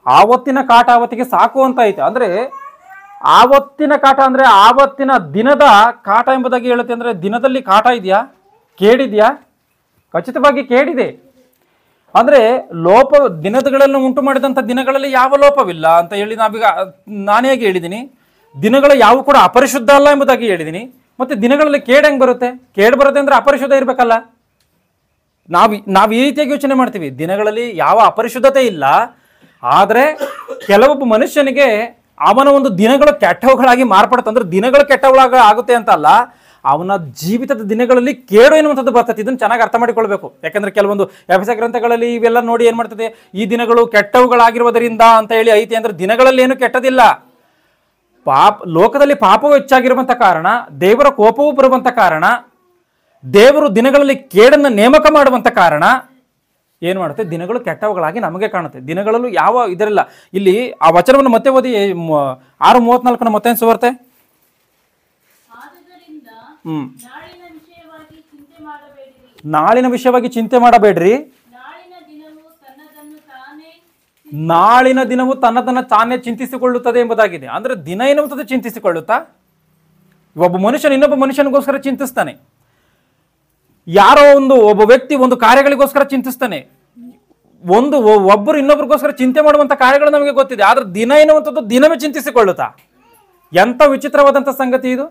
ಆವತ್ತಿನ ಕಾಟ ಆವತ್ತಿಗೆ ಸಾಕು ಅಂತ ಐತೆ. ಅಂದ್ರೆ ಆವತ್ತಿನ ಕಾಟ ಅಂದ್ರೆ ಆವತ್ತಿನ ದಿನದ ಕಾಟ ಎಂಬುದಾಗಿ ಹೇಳುತ್ತೆ. ಅಂದ್ರೆ ದಿನದಲ್ಲಿ ಕಾಟ ಇದೆಯಾ, ಕೇಡಿದ್ಯಾ? ಖಚಿತವಾಗಿ ಕೇಡಿದೆ. ಅಂದ್ರೆ ದಿನಗಳನ್ನು ಉಂಟು ಮಾಡಿದಂಥ ದಿನಗಳಲ್ಲಿ ಯಾವ ಲೋಪವಿಲ್ಲ ಅಂತ ಹೇಳಿ ನಾನೇ ಹೇಗೆ ಹೇಳಿದ್ದೀನಿ. ದಿನಗಳು ಯಾವ ಕೂಡ ಅಪರಿಶುದ್ಧ ಅಲ್ಲ ಎಂಬುದಾಗಿ ಹೇಳಿದ್ದೀನಿ. ಮತ್ತೆ ದಿನಗಳಲ್ಲಿ ಕೇಡು ಹೆಂಗೆ ಬರುತ್ತೆ? ಕೇಡು ಬರುತ್ತೆ ಅಂದ್ರೆ ಅಪರಿಶುದ್ಧ ಇರಬೇಕಲ್ಲ. ನಾವು ಈ ರೀತಿಯಾಗಿ ಯೋಚನೆ ಮಾಡ್ತೀವಿ, ದಿನಗಳಲ್ಲಿ ಯಾವ ಅಪರಿಶುದ್ಧತೆ ಇಲ್ಲ. ಆದರೆ ಕೆಲವೊಬ್ಬ ಮನುಷ್ಯನಿಗೆ ಅವನ ಒಂದು ದಿನಗಳು ಕೆಟ್ಟವುಗಳಾಗಿ ಮಾರ್ಪಡುತ್ತೆ. ದಿನಗಳು ಕೆಟ್ಟವುಗಳಾಗ ಆಗುತ್ತೆ ಅಂತ ಅಲ್ಲ, ಅವನ ಜೀವಿತದ ದಿನಗಳಲ್ಲಿ ಕೇಡು ಎನ್ನುವಂಥದ್ದು ಬರ್ತದೆ. ಇದನ್ನು ಚೆನ್ನಾಗಿ ಅರ್ಥ ಮಾಡಿಕೊಳ್ಬೇಕು. ಯಾಕಂದ್ರೆ ಕೆಲವೊಂದು ಎಫೆಸ ಗ್ರಂಥಗಳಲ್ಲಿ ಇವೆಲ್ಲ ನೋಡಿ ಏನು ಮಾಡ್ತದೆ, ಈ ದಿನಗಳು ಕೆಟ್ಟವುಗಳಾಗಿರುವುದರಿಂದ ಅಂತ ಹೇಳಿ ಐತಿ. ಅಂದ್ರೆ ದಿನಗಳಲ್ಲಿ ಏನು ಕೆಟ್ಟದಿಲ್ಲ. ಲೋಕದಲ್ಲಿ ಪಾಪವು ಹೆಚ್ಚಾಗಿರುವಂಥ ಕಾರಣ, ದೇವರ ಕೋಪವೂ ಬರುವಂಥ ಕಾರಣ, ದೇವರು ದಿನಗಳಲ್ಲಿ ಕೇಡನ್ನು ನೇಮಕ ಮಾಡುವಂಥ ಕಾರಣ ಏನು ಮಾಡುತ್ತೆ, ದಿನಗಳು ಕೆಟ್ಟವುಗಳಾಗಿ ನಮಗೆ ಕಾಣುತ್ತೆ. ದಿನಗಳಲ್ಲೂ ಯಾವ ಇದರಿಲ್ಲ. ಇಲ್ಲಿ ಆ ವಚನವನ್ನು ಮತ್ತೆ ಓದಿ 6:34 ಮತ್ತೆ ಸುವಾರ್ತೆ. ನಾಳಿನ ವಿಷಯವಾಗಿ ಚಿಂತೆ ಮಾಡಬೇಡ್ರಿ. ನಾಳಿನ ದಿನವು ತನ್ನದನ್ನು ತಾನೇ ಚಿಂತಿಸಿಕೊಳ್ಳುತ್ತದೆ ಎಂಬುದಾಗಿದೆ. ಅಂದ್ರೆ ದಿನ ಎನ್ನುವಂಥದ್ದು ಚಿಂತಿಸಿಕೊಳ್ಳುತ್ತಾ? ಒಬ್ಬ ಮನುಷ್ಯನ ಇನ್ನೊಬ್ಬ ಮನುಷ್ಯನಿಗೋಸ್ಕರ ಚಿಂತಿಸ್ತಾನೆ. ಯಾರೋ ಒಬ್ಬ ವ್ಯಕ್ತಿ ಒಂದು ಕಾರ್ಯಗಳಿಗೋಸ್ಕರ ಚಿಂತಿಸ್ತಾನೆ. ಒಬ್ಬರು ಇನ್ನೊಬ್ರಿಗೋಸ್ಕರ ಚಿಂತೆ ಮಾಡುವಂಥ ಕಾರ್ಯಗಳು ನಮಗೆ ಗೊತ್ತಿದೆ. ಆದ್ರೆ ದಿನ ಎನ್ನುವಂಥದ್ದು ದಿನವೇ ಚಿಂತಿಸಿಕೊಳ್ಳುತ್ತಾ? ಎಂಥ ವಿಚಿತ್ರವಾದಂಥ ಸಂಗತಿ ಇದು.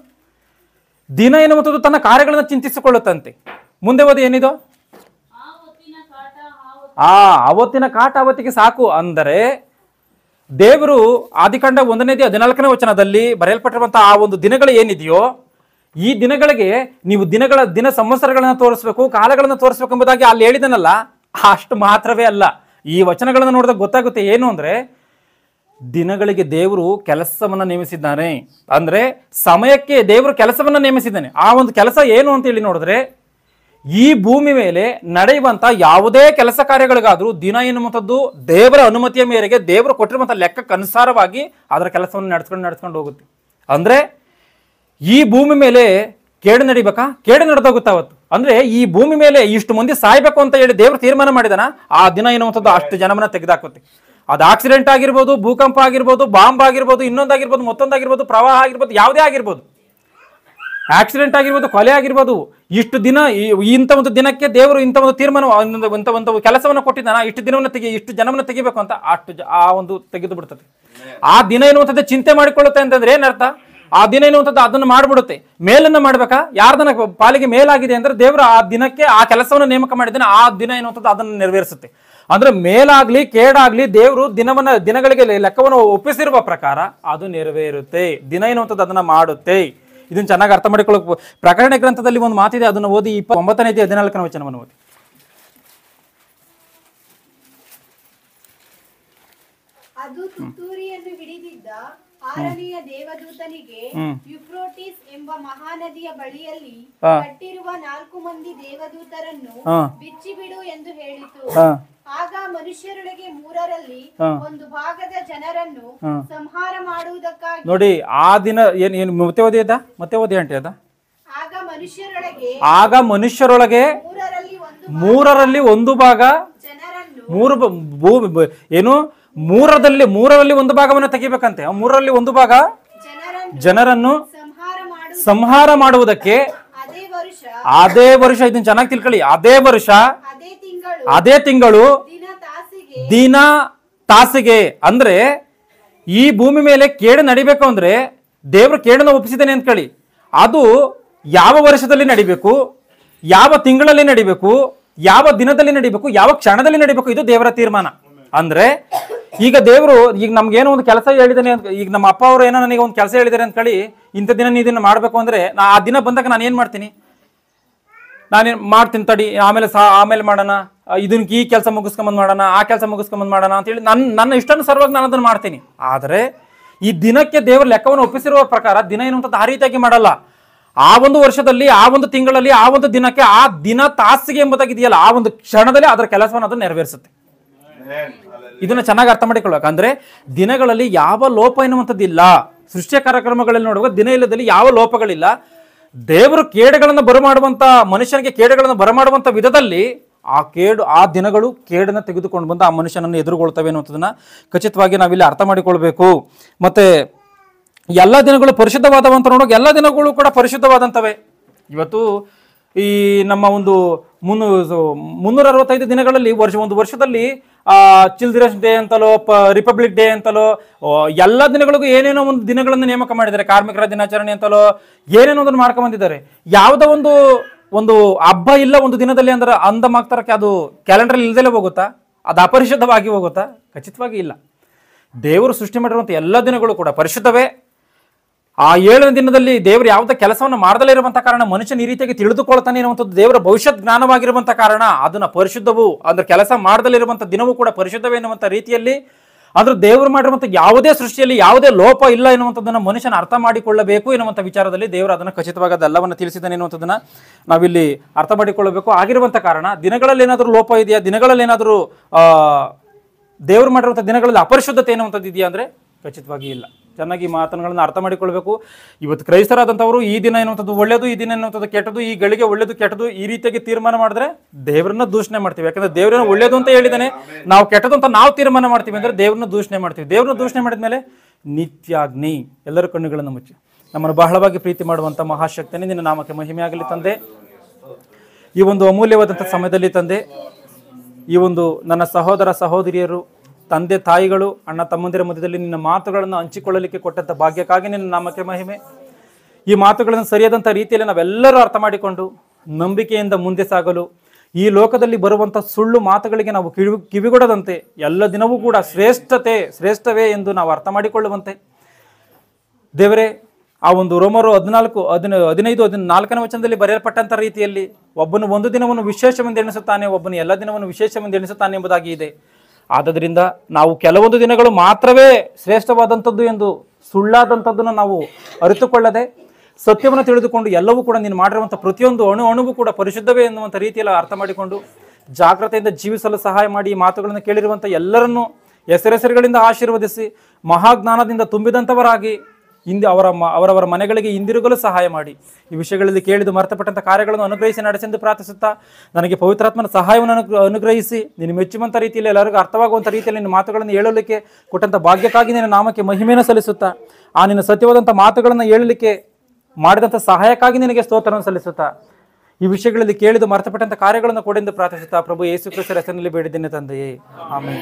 ದಿನ ಎನ್ನುವಂಥದ್ದು ತನ್ನ ಕಾರ್ಯಗಳನ್ನು ಚಿಂತಿಸಿಕೊಳ್ಳುತ್ತಂತೆ. ಮುಂದೆ ಓದಿ ಏನಿದು? ಆವತ್ತಿನ ಕಾಟ ಆವತ್ತಿಗೆ ಸಾಕು. ಅಂದರೆ ದೇವರು ಆದಿಕಾಂಡ 1ನೇ ಅಧ್ಯಾಯ 14ನೇ ವಚನದಲ್ಲಿ ಬರೆಯಲ್ಪಟ್ಟಿರುವಂತಹ ಆ ಒಂದು ದಿನಗಳು ಏನಿದೆಯೋ, ಈ ದಿನಗಳಿಗೆ ನೀವು ದಿನ ಸಂವತ್ಸರಗಳನ್ನ ತೋರಿಸ್ಬೇಕು, ಕಾಲಗಳನ್ನು ತೋರಿಸ್ಬೇಕು ಎಂಬುದಾಗಿ ಅಲ್ಲಿ ಹೇಳಿದನಲ್ಲ, ಅಷ್ಟು ಮಾತ್ರವೇ ಅಲ್ಲ. ಈ ವಚನಗಳನ್ನು ನೋಡಿದಾಗ ಗೊತ್ತಾಗುತ್ತೆ ಏನು ಅಂದ್ರೆ, ದಿನಗಳಿಗೆ ದೇವರು ಕೆಲಸವನ್ನ ನೇಮಿಸಿದ್ದಾನೆ. ಅಂದ್ರೆ ಸಮಯಕ್ಕೆ ದೇವರು ಕೆಲಸವನ್ನ ನೇಮಿಸಿದ್ದಾನೆ. ಆ ಒಂದು ಕೆಲಸ ಏನು ಅಂತ ಹೇಳಿ ನೋಡಿದ್ರೆ, ಈ ಭೂಮಿ ಮೇಲೆ ನಡೆಯುವಂತ ಯಾವುದೇ ಕೆಲಸ ಕಾರ್ಯಗಳಿಗಾದ್ರೂ ದಿನ ಎನ್ನುವಂಥದ್ದು ದೇವರ ಅನುಮತಿಯ ಮೇರೆಗೆ ದೇವರು ಕೊಟ್ಟಿರುವಂಥ ಲೆಕ್ಕಕ್ಕನುಸಾರವಾಗಿ ಅದರ ಕೆಲಸವನ್ನು ನಡೆಸ್ಕೊಂಡು ಹೋಗುತ್ತೆ. ಅಂದ್ರೆ ಈ ಭೂಮಿ ಮೇಲೆ ಕೇಡು ನಡಿಬೇಕಾ? ಕೇಡು ನಡೆದೋಗುತ್ತೆ ಅವತ್ತು. ಅಂದ್ರೆ ಈ ಭೂಮಿ ಮೇಲೆ ಇಷ್ಟು ಮಂದಿ ಸಾಯ್ಬೇಕು ಅಂತ ಹೇಳಿ ದೇವರು ತೀರ್ಮಾನ ಮಾಡಿದಾನ, ಆ ದಿನ ಎನ್ನುವಂಥದ್ದು ಅಷ್ಟು ಜನಮನ್ನ ತೆಗೆದಾಕುತ್ತೆ. ಅದು ಆಕ್ಸಿಡೆಂಟ್ ಆಗಿರ್ಬೋದು, ಭೂಕಂಪ ಆಗಿರ್ಬೋದು, ಬಾಂಬ್ ಆಗಿರ್ಬೋದು, ಇನ್ನೊಂದಾಗಿರ್ಬೋದು, ಮತ್ತೊಂದಾಗಿರ್ಬೋದು, ಪ್ರವಾಹ ಆಗಿರ್ಬೋದು, ಯಾವುದೇ ಆಗಿರ್ಬೋದು. ಆಕ್ಸಿಡೆಂಟ್ ಆಗಿರ್ಬೋದು, ಕೊಲೆ ಆಗಿರ್ಬೋದು, ಇಷ್ಟು ದಿನ ಇಂಥ ಒಂದು ದಿನಕ್ಕೆ ದೇವರು ಇಂಥ ಒಂದು ತೀರ್ಮಾನ ಒಂದು ಕೆಲಸವನ್ನು ಕೊಟ್ಟಿದ್ದಾನ, ಇಷ್ಟು ದಿನವನ್ನು ಇಷ್ಟು ಜನವನ್ನು ತೆಗಿಬೇಕು ಅಂತ ಆ ಒಂದು ತೆಗೆದು ಬಿಡ್ತದೆ. ಆ ದಿನ ಎನ್ನುವಂಥದ್ದು ಚಿಂತೆ ಮಾಡಿಕೊಳ್ಳುತ್ತೆ ಅಂತಂದ್ರೆ ಏನರ್ಥ? ಆ ದಿನ ಎನ್ನುವಂಥದ್ದು ಅದನ್ನು ಮಾಡ್ಬಿಡುತ್ತೆ. ಮೇಲನ್ನ ಮಾಡ್ಬೇಕಾ? ಯಾರ್ದನ್ನ ಪಾಲಿಗೆ ಮೇಲಾಗಿದೆ ಅಂದ್ರೆ ದೇವರು ಆ ದಿನಕ್ಕೆ ಆ ಕೆಲಸವನ್ನು ನೇಮಕ ಮಾಡಿದ್ದಾನೆ, ಆ ದಿನ ಎನ್ನುವಂಥದ್ದು ಅದನ್ನು ನೆರವೇರಿಸುತ್ತೆ. ಅಂದ್ರೆ ಮೇಲಾಗ್ಲಿ ಕೇಡಾಗ್ಲಿ ದೇವರು ದಿನಗಳಿಗೆ ಲೆಕ್ಕವನ್ನು ಒಪ್ಪಿಸಿರುವ ಪ್ರಕಾರ ಅದು ನೆರವೇರುತ್ತೆ. ದಿನ ಎನ್ನುವಂಥದ್ದು ಅದನ್ನ ಮಾಡುತ್ತೆ. ಇದನ್ನ ಚೆನ್ನಾಗಿ ಅರ್ಥ ಮಾಡಿಕೊಳ್ಳಬೇಕು. ಪ್ರಕರಣ ಗ್ರಂಥದಲ್ಲಿ ಒಂದು ಮಾತಿದೆ, ಅದನ್ನು ಓದಿ 29ನೇ 14ನೇ ವಚನವನ್ನು ಓದಿ. ಅದು ತುತ್ತೂರಿಯನ್ನು ಹಿಡಿದಿದ್ದ 6ನೆಯ ದೇವದೂತನಿಗೆ ಯುಫ್ರೋಟಿಸ್ ಎಂಬ ಮಹಾನದಿಯ ಬಳಿಯಲ್ಲಿ ಕಟ್ಟಿರುವ 4 ಮಂದಿ ದೇವದೂತರನ್ನು ಬಿಚ್ಚಿಬಿಡು ಎಂದು ಹೇಳಿತು. ಆಗ ಮನುಷ್ಯರೊಳಗೆ 3ರಲ್ಲಿ 1 ಭಾಗದ ಜನರನ್ನು ಸಂಹಾರ ಮಾಡುವುದಕ್ಕಾಗಿ ನೋಡಿ. ಆ ದಿನ ಏನು ಮತ್ತೆ ಓದಿ ಆಂಟಿ ಅದ. ಆಗ ಮನುಷ್ಯರೊಳಗೆ 3ರಲ್ಲಿ 1 ಭಾಗ ಏನು 3ರಲ್ಲಿ 1 ಭಾಗವನ್ನು ತೆಗಿಬೇಕಂತೆ. 3ರಲ್ಲಿ 1 ಭಾಗ ಜನರನ್ನು ಸಂಹಾರ ಮಾಡುವುದಕ್ಕೆ ಅದೇ ವರ್ಷ ಇದನ್ನ ಚೆನ್ನಾಗಿ ತಿಳ್ಕೊಳ್ಳಿ. ಅದೇ ವರ್ಷ ಅದೇ ತಿಂಗಳು ದಿನ ತಾಸಿಗೆ ಅಂದ್ರೆ ಈ ಭೂಮಿ ಮೇಲೆ ಕೇಡು ನಡಿಬೇಕು ಅಂದ್ರೆ ದೇವರು ಕೇಡನ್ನು ಒಪ್ಪಿಸಿದ್ದಾನೆ ಅಂತ ಕೇಳಿ. ಅದು ಯಾವ ವರ್ಷದಲ್ಲಿ ನಡಿಬೇಕು, ಯಾವ ತಿಂಗಳಲ್ಲಿ ನಡಿಬೇಕು, ಯಾವ ದಿನದಲ್ಲಿ ನಡಿಬೇಕು, ಯಾವ ಕ್ಷಣದಲ್ಲಿ ನಡಿಬೇಕು, ಇದು ದೇವರ ತೀರ್ಮಾನ. ಅಂದ್ರೆ ಈಗ ದೇವರು ಈಗ ನಮ್ಗೇನೋ ಒಂದು ಕೆಲಸ ಹೇಳಿದಾನೆ ಅಂತ, ಈಗ ನಮ್ಮ ಅಪ್ಪ ಅವರು ಏನೋ ನನಗೆ ಒಂದು ಕೆಲಸ ಹೇಳಿದಾರೆ ಅಂತ ಕೇಳಿ, ಇಂಥ ದಿನ ನೀ ಇದನ್ನ ಮಾಡ್ಬೇಕು ಅಂದ್ರೆ ಆ ದಿನ ಬಂದಾಗ ನಾನು ಏನ್ ಮಾಡ್ತೀನಿ? ನಾನೇನು ಮಾಡ್ತೀನಿ ತಡಿ, ಆಮೇಲೆ ಮಾಡೋಣ, ಇದನ್ನ ಈ ಕೆಲಸ ಮುಗಿಸ್ಕೊಂಬಂದು ಮಾಡೋಣ, ಆ ಕೆಲಸ ಮುಗಿಸ್ಕೊಂಬಂದು ಮಾಡೋಣ ಅಂತೇಳಿ ನನ್ನ ಇಷ್ಟಾನುಸಾರವಾಗಿ ನಾನು ಅದನ್ನು ಮಾಡ್ತೀನಿ. ಆದರೆ ಈ ದಿನಕ್ಕೆ ದೇವರ ಲೆಕ್ಕವನ್ನು ಒಪ್ಪಿಸಿರುವ ಪ್ರಕಾರ ದಿನ ಎನ್ನುವಂಥದ್ದು ಆ ರೀತಿಯಾಗಿ ಮಾಡಲ್ಲ. ಆ ಒಂದು ವರ್ಷದಲ್ಲಿ, ಆ ಒಂದು ತಿಂಗಳಲ್ಲಿ, ಆ ಒಂದು ದಿನಕ್ಕೆ, ಆ ದಿನ ತಾಸಿಗೆ ಎಂಬುದಾಗಿದೆಯಲ್ಲ, ಆ ಒಂದು ಕ್ಷಣದಲ್ಲಿ ಅದರ ಕೆಲಸವನ್ನು ಅದು ನೆರವೇರಿಸುತ್ತೆ. ಇದನ್ನ ಚೆನ್ನಾಗಿ ಅರ್ಥ ಮಾಡಿಕೊಳ್ಳಬೇಕು. ಅಂದ್ರೆ ದಿನಗಳಲ್ಲಿ ಯಾವ ಲೋಪ ಎನ್ನುವಂಥದ್ದಿಲ್ಲ. ಸೃಷ್ಟಿಯ ಕಾರ್ಯಕ್ರಮಗಳಲ್ಲಿ ನೋಡುವಾಗ ದಿನ ಇಲ್ಲದಲ್ಲಿ ಯಾವ ಲೋಪಗಳಿಲ್ಲ. ದೇವರು ಕೇಡುಗಳನ್ನು ಬರಮಾಡುವಂತ, ಮನುಷ್ಯನಿಗೆ ಕೇಡುಗಳನ್ನು ಬರಮಾಡುವಂತ ವಿಧದಲ್ಲಿ ಆ ದಿನಗಳು ಕೇಡನ್ನು ತೆಗೆದುಕೊಂಡು ಬಂದು ಆ ಮನುಷ್ಯನನ್ನು ಎದುರುಗೊಳ್ತವೆ ಅನ್ನುವಂಥದ್ದನ್ನ ಖಚಿತವಾಗಿ ನಾವಿಲ್ಲಿ ಅರ್ಥ ಮಾಡಿಕೊಳ್ಬೇಕು. ಮತ್ತೆ ಎಲ್ಲ ದಿನಗಳು ಪರಿಶುದ್ಧವಾದವಂತ ನೋಡುವಾಗ ಎಲ್ಲ ದಿನಗಳು ಕೂಡ ಪರಿಶುದ್ಧವಾದಂಥವೇ. ಇವತ್ತು ಈ ನಮ್ಮ ಒಂದು 365 ದಿನಗಳಲ್ಲಿ ಒಂದು ವರ್ಷದಲ್ಲಿ ಚಿಲ್ಡ್ರನ್ಸ್ ಡೇ ಅಂತಲೋ, ರಿಪಬ್ಲಿಕ್ ಡೇ ಅಂತಲೋ, ಎಲ್ಲ ದಿನಗಳಿಗೂ ಏನೇನೋ ಒಂದು ದಿನಗಳನ್ನು ನೇಮಕ ಮಾಡಿದ್ದಾರೆ. ಕಾರ್ಮಿಕರ ದಿನಾಚರಣೆ ಅಂತಲೋ ಏನೇನೋ ಅದನ್ನು ಮಾಡ್ಕೊಂಡ್ ಬಂದಿದ್ದಾರೆ. ಯಾವುದೋ ಒಂದು ಹಬ್ಬ ಇಲ್ಲ ಒಂದು ದಿನದಲ್ಲಿ ಅಂದ್ರೆ ಮಾತ್ರಕ್ಕೆ ಅದು ಕ್ಯಾಲೆಂಡರ್ ಇಲ್ದಲೇ ಹೋಗುತ್ತಾ? ಅದು ಅಪರಿಶುದ್ಧವಾಗಿ ಹೋಗುತ್ತಾ? ಖಚಿತವಾಗಿ ಇಲ್ಲ. ದೇವರು ಸೃಷ್ಟಿ ಮಾಡಿರುವಂಥ ಎಲ್ಲ ದಿನಗಳು ಕೂಡ ಪರಿಶುದ್ಧವೇ. ಆ 7ನೇ ದಿನದಲ್ಲಿ ದೇವರು ಯಾವುದೇ ಕೆಲಸವನ್ನು ಮಾಡದಲ್ಲೇ ಇರುವಂತ ಕಾರಣ ಮನುಷ್ಯನ ಈ ರೀತಿಯಾಗಿ ತಿಳಿದುಕೊಳ್ತಾನೆ ಇರುವಂಥದ್ದು ದೇವರ ಭವಿಷ್ಯತ್ ಜ್ಞಾನವಾಗಿರುವಂತ ಕಾರಣ ಅದನ್ನ ಪರಿಶುದ್ಧವು ಅಂದ್ರೆ ಕೆಲಸ ಮಾಡದಲ್ಲಿರುವಂಥ ದಿನವೂ ಕೂಡ ಪರಿಶುದ್ಧವೇ ಎನ್ನುವಂಥ ರೀತಿಯಲ್ಲಿ, ಅಂದ್ರೆ ದೇವರು ಮಾಡಿರುವಂಥ ಯಾವುದೇ ಸೃಷ್ಟಿಯಲ್ಲಿ ಯಾವುದೇ ಲೋಪ ಇಲ್ಲ ಎನ್ನುವಂಥದ್ದನ್ನ ಮನುಷ್ಯನ ಅರ್ಥ ಮಾಡಿಕೊಳ್ಳಬೇಕು ಎನ್ನುವಂಥ ವಿಚಾರದಲ್ಲಿ ದೇವರು ಅದನ್ನು ಖಚಿತವಾಗಿ ಅದೆಲ್ಲವನ್ನು ತಿಳಿಸಿದ್ದಾನೆ ಎನ್ನುವಂಥದ್ದನ್ನ ನಾವಿಲ್ಲಿ ಅರ್ಥ ಮಾಡಿಕೊಳ್ಳಬೇಕು. ಆಗಿರುವಂಥ ಕಾರಣ ದಿನಗಳಲ್ಲಿ ಏನಾದರೂ ಲೋಪ ಇದೆಯಾ, ದಿನಗಳಲ್ಲಿ ಏನಾದರೂ ದೇವರು ಮಾಡಿರುವಂಥ ದಿನಗಳಲ್ಲಿ ಅಪರಿಶುದ್ಧತೆ ಎನ್ನುವಂಥದ್ದು ಇದೆಯಾ ಅಂದ್ರೆ ಖಚಿತವಾಗಿ ಇಲ್ಲ. ಚೆನ್ನಾಗಿ ಮಾತುಗಳನ್ನು ಅರ್ಥ ಮಾಡಿಕೊಳ್ಬೇಕು. ಇವತ್ತು ಕ್ರೈಸ್ತರಾದಂಥವರು ಈ ದಿನ ಎನ್ನುವಂಥದ್ದು ಒಳ್ಳೆಯದು, ಈ ದಿನ ಎನ್ನುವಂಥದ್ದು ಕೆಟ್ಟದು, ಈ ಗಳಿಗೆ ಒಳ್ಳೆಯದು ಕೆಟ್ಟದು ಈ ರೀತಿಯಾಗಿ ತೀರ್ಮಾನ ಮಾಡಿದ್ರೆ ದೇವರನ್ನ ದೂಷಣೆ ಮಾಡ್ತೀವಿ. ಯಾಕಂದ್ರೆ ದೇವರನ್ನ ಒಳ್ಳೆಯದು ಅಂತ ಹೇಳಿದಾನೆ, ನಾವು ಕೆಟ್ಟದು ಅಂತ ನಾವು ತೀರ್ಮಾನ ಮಾಡ್ತೀವಿ ಅಂದ್ರೆ ದೇವ್ರನ್ನ ದೂಷಣೆ ಮಾಡ್ತೀವಿ. ದೇವ್ರನ್ನ ದೂಷಣೆ ಮಾಡಿದ್ಮೇಲೆ ನಿತ್ಯಾಗ್ನಿ. ಎಲ್ಲರ ಕಣ್ಣುಗಳನ್ನು ಮುಚ್ಚಿ ನಮ್ಮನ್ನು ಬಹಳವಾಗಿ ಪ್ರೀತಿ ಮಾಡುವಂಥ ಮಹಾಶಕ್ತಿನೇ ನಿನ್ನ ನಾಮಕ್ಕೆ ಮಹಿಮೆ ಆಗಲಿ ತಂದೆ. ಈ ಒಂದು ಅಮೂಲ್ಯವಾದಂಥ ಸಮಯದಲ್ಲಿ ತಂದೆ, ಈ ಒಂದು ನನ್ನ ಸಹೋದರ ಸಹೋದರಿಯರು, ತಂದೆ ತಾಯಿಗಳು, ಅಣ್ಣ ತಮ್ಮಂದಿರ ಮಧ್ಯದಲ್ಲಿ ನಿನ್ನ ಮಾತುಗಳನ್ನು ಹಂಚಿಕೊಳ್ಳಲಿಕ್ಕೆ ಕೊಟ್ಟಂಥ ಭಾಗ್ಯಕ್ಕಾಗಿ ನಿನ್ನ ನಾಮಕ್ಕೆ ಮಹಿಮೆ. ಈ ಮಾತುಗಳನ್ನು ಸರಿಯಾದಂಥ ರೀತಿಯಲ್ಲಿ ನಾವೆಲ್ಲರೂ ಅರ್ಥ ಮಾಡಿಕೊಂಡು ನಂಬಿಕೆಯಿಂದ ಮುಂದೆ ಸಾಗಲು, ಈ ಲೋಕದಲ್ಲಿ ಬರುವಂಥ ಸುಳ್ಳು ಮಾತುಗಳಿಗೆ ನಾವು ಕಿವಿಗೊಡದಂತೆ ಎಲ್ಲ ದಿನವೂ ಕೂಡ ಶ್ರೇಷ್ಠವೇ ಎಂದು ನಾವು ಅರ್ಥ ಮಾಡಿಕೊಳ್ಳುವಂತೆ ದೇವರೇ, ಆ ಒಂದು ರೋಮರು 15-14ನೇ ವಚನದಲ್ಲಿ ಬರೆಯಲ್ಪಟ್ಟಂಥ ರೀತಿಯಲ್ಲಿ ಒಬ್ಬನು ಒಂದು ದಿನವನ್ನು ವಿಶೇಷವೆಂದು ಎಣಿಸುತ್ತಾನೆ, ಒಬ್ಬನು ಎಲ್ಲ ದಿನವನ್ನು ವಿಶೇಷವೆಂದು ಎಣಿಸುತ್ತಾನೆ ಎಂಬುದಾಗಿ ಇದೆ. ಆದ್ದರಿಂದ ನಾವು ಕೆಲವೊಂದು ದಿನಗಳು ಮಾತ್ರವೇ ಶ್ರೇಷ್ಠವಾದಂಥದ್ದು ಎಂದು ಸುಳ್ಳಾದಂಥದ್ದನ್ನು ನಾವು ಅರಿತುಕೊಳ್ಳದೆ ಸತ್ಯವನ್ನು ತಿಳಿದುಕೊಂಡು ಎಲ್ಲವೂ ಕೂಡ ನೀನು ಮಾಡಿರುವಂಥ ಪ್ರತಿಯೊಂದು ಅಣುವು ಕೂಡ ಪರಿಶುದ್ಧವೇ ಎನ್ನುವಂಥ ರೀತಿಯಲ್ಲಿ ಅರ್ಥ ಮಾಡಿಕೊಂಡು ಜಾಗ್ರತೆಯಿಂದ ಜೀವಿಸಲು ಸಹಾಯ ಮಾಡಿ, ಈ ಮಾತುಗಳನ್ನು ಕೇಳಿರುವಂಥ ಎಲ್ಲರನ್ನೂ ಹೆಸರುಗಳಿಂದ ಆಶೀರ್ವದಿಸಿ ಮಹಾಜ್ಞಾನದಿಂದ ತುಂಬಿದಂಥವರಾಗಿ ಅವರವರ ಮನೆಗಳಿಗೆ ಹಿಂದಿರುಗಲು ಸಹಾಯ ಮಾಡಿ, ಈ ವಿಷಯಗಳಲ್ಲಿ ಕೇಳಿದು ಮರೆತಪಟ್ಟಂಥ ಕಾರ್ಯಗಳನ್ನು ಅನುಗ್ರಹಿಸಿ ನಡೆಸೆಂದು ಪ್ರಾರ್ಥಿಸುತ್ತಾ ನನಗೆ ಪವಿತ್ರಾತ್ಮನ ಸಹಾಯವನ್ನು ಅನುಗ್ರಹಿಸಿ ನೀನು ಮೆಚ್ಚುವಂಥ ರೀತಿಯಲ್ಲಿ ಎಲ್ಲರಿಗೂ ಅರ್ಥವಾಗುವಂಥ ರೀತಿಯಲ್ಲಿ ನಿನ್ನ ಮಾತುಗಳನ್ನು ಹೇಳಲಿಕ್ಕೆ ಕೊಟ್ಟಂಥ ಭಾಗ್ಯಕ್ಕಾಗಿ ನಿನ್ನ ನಾಮಕ್ಕೆ ಮಹಿಮೆಯನ್ನು ಸಲ್ಲಿಸುತ್ತಾ, ಆ ನಿನ್ನ ಸತ್ಯವಾದಂಥ ಮಾತುಗಳನ್ನು ಹೇಳಲಿಕ್ಕೆ ಮಾಡಿದಂಥ ಸಹಾಯಕ್ಕಾಗಿ ನಿನಗೆ ಸ್ತೋತ್ರವನ್ನು ಸಲ್ಲಿಸುತ್ತಾ ಈ ವಿಷಯಗಳಲ್ಲಿ ಕೇಳಿದು ಮರೆತುಪಟ್ಟಂಥ ಕಾರ್ಯಗಳನ್ನು ಕೊಡೆಂದು ಪ್ರಾರ್ಥಿಸುತ್ತಾ ಪ್ರಭು ಯೇಸು ಕ್ರಿಸ್ತರ ಹೆಸರಿನಲ್ಲಿ ಬೇಡಿದ್ದೇನೆ ತಂದೆಯೇ, ಆಮೆನ್.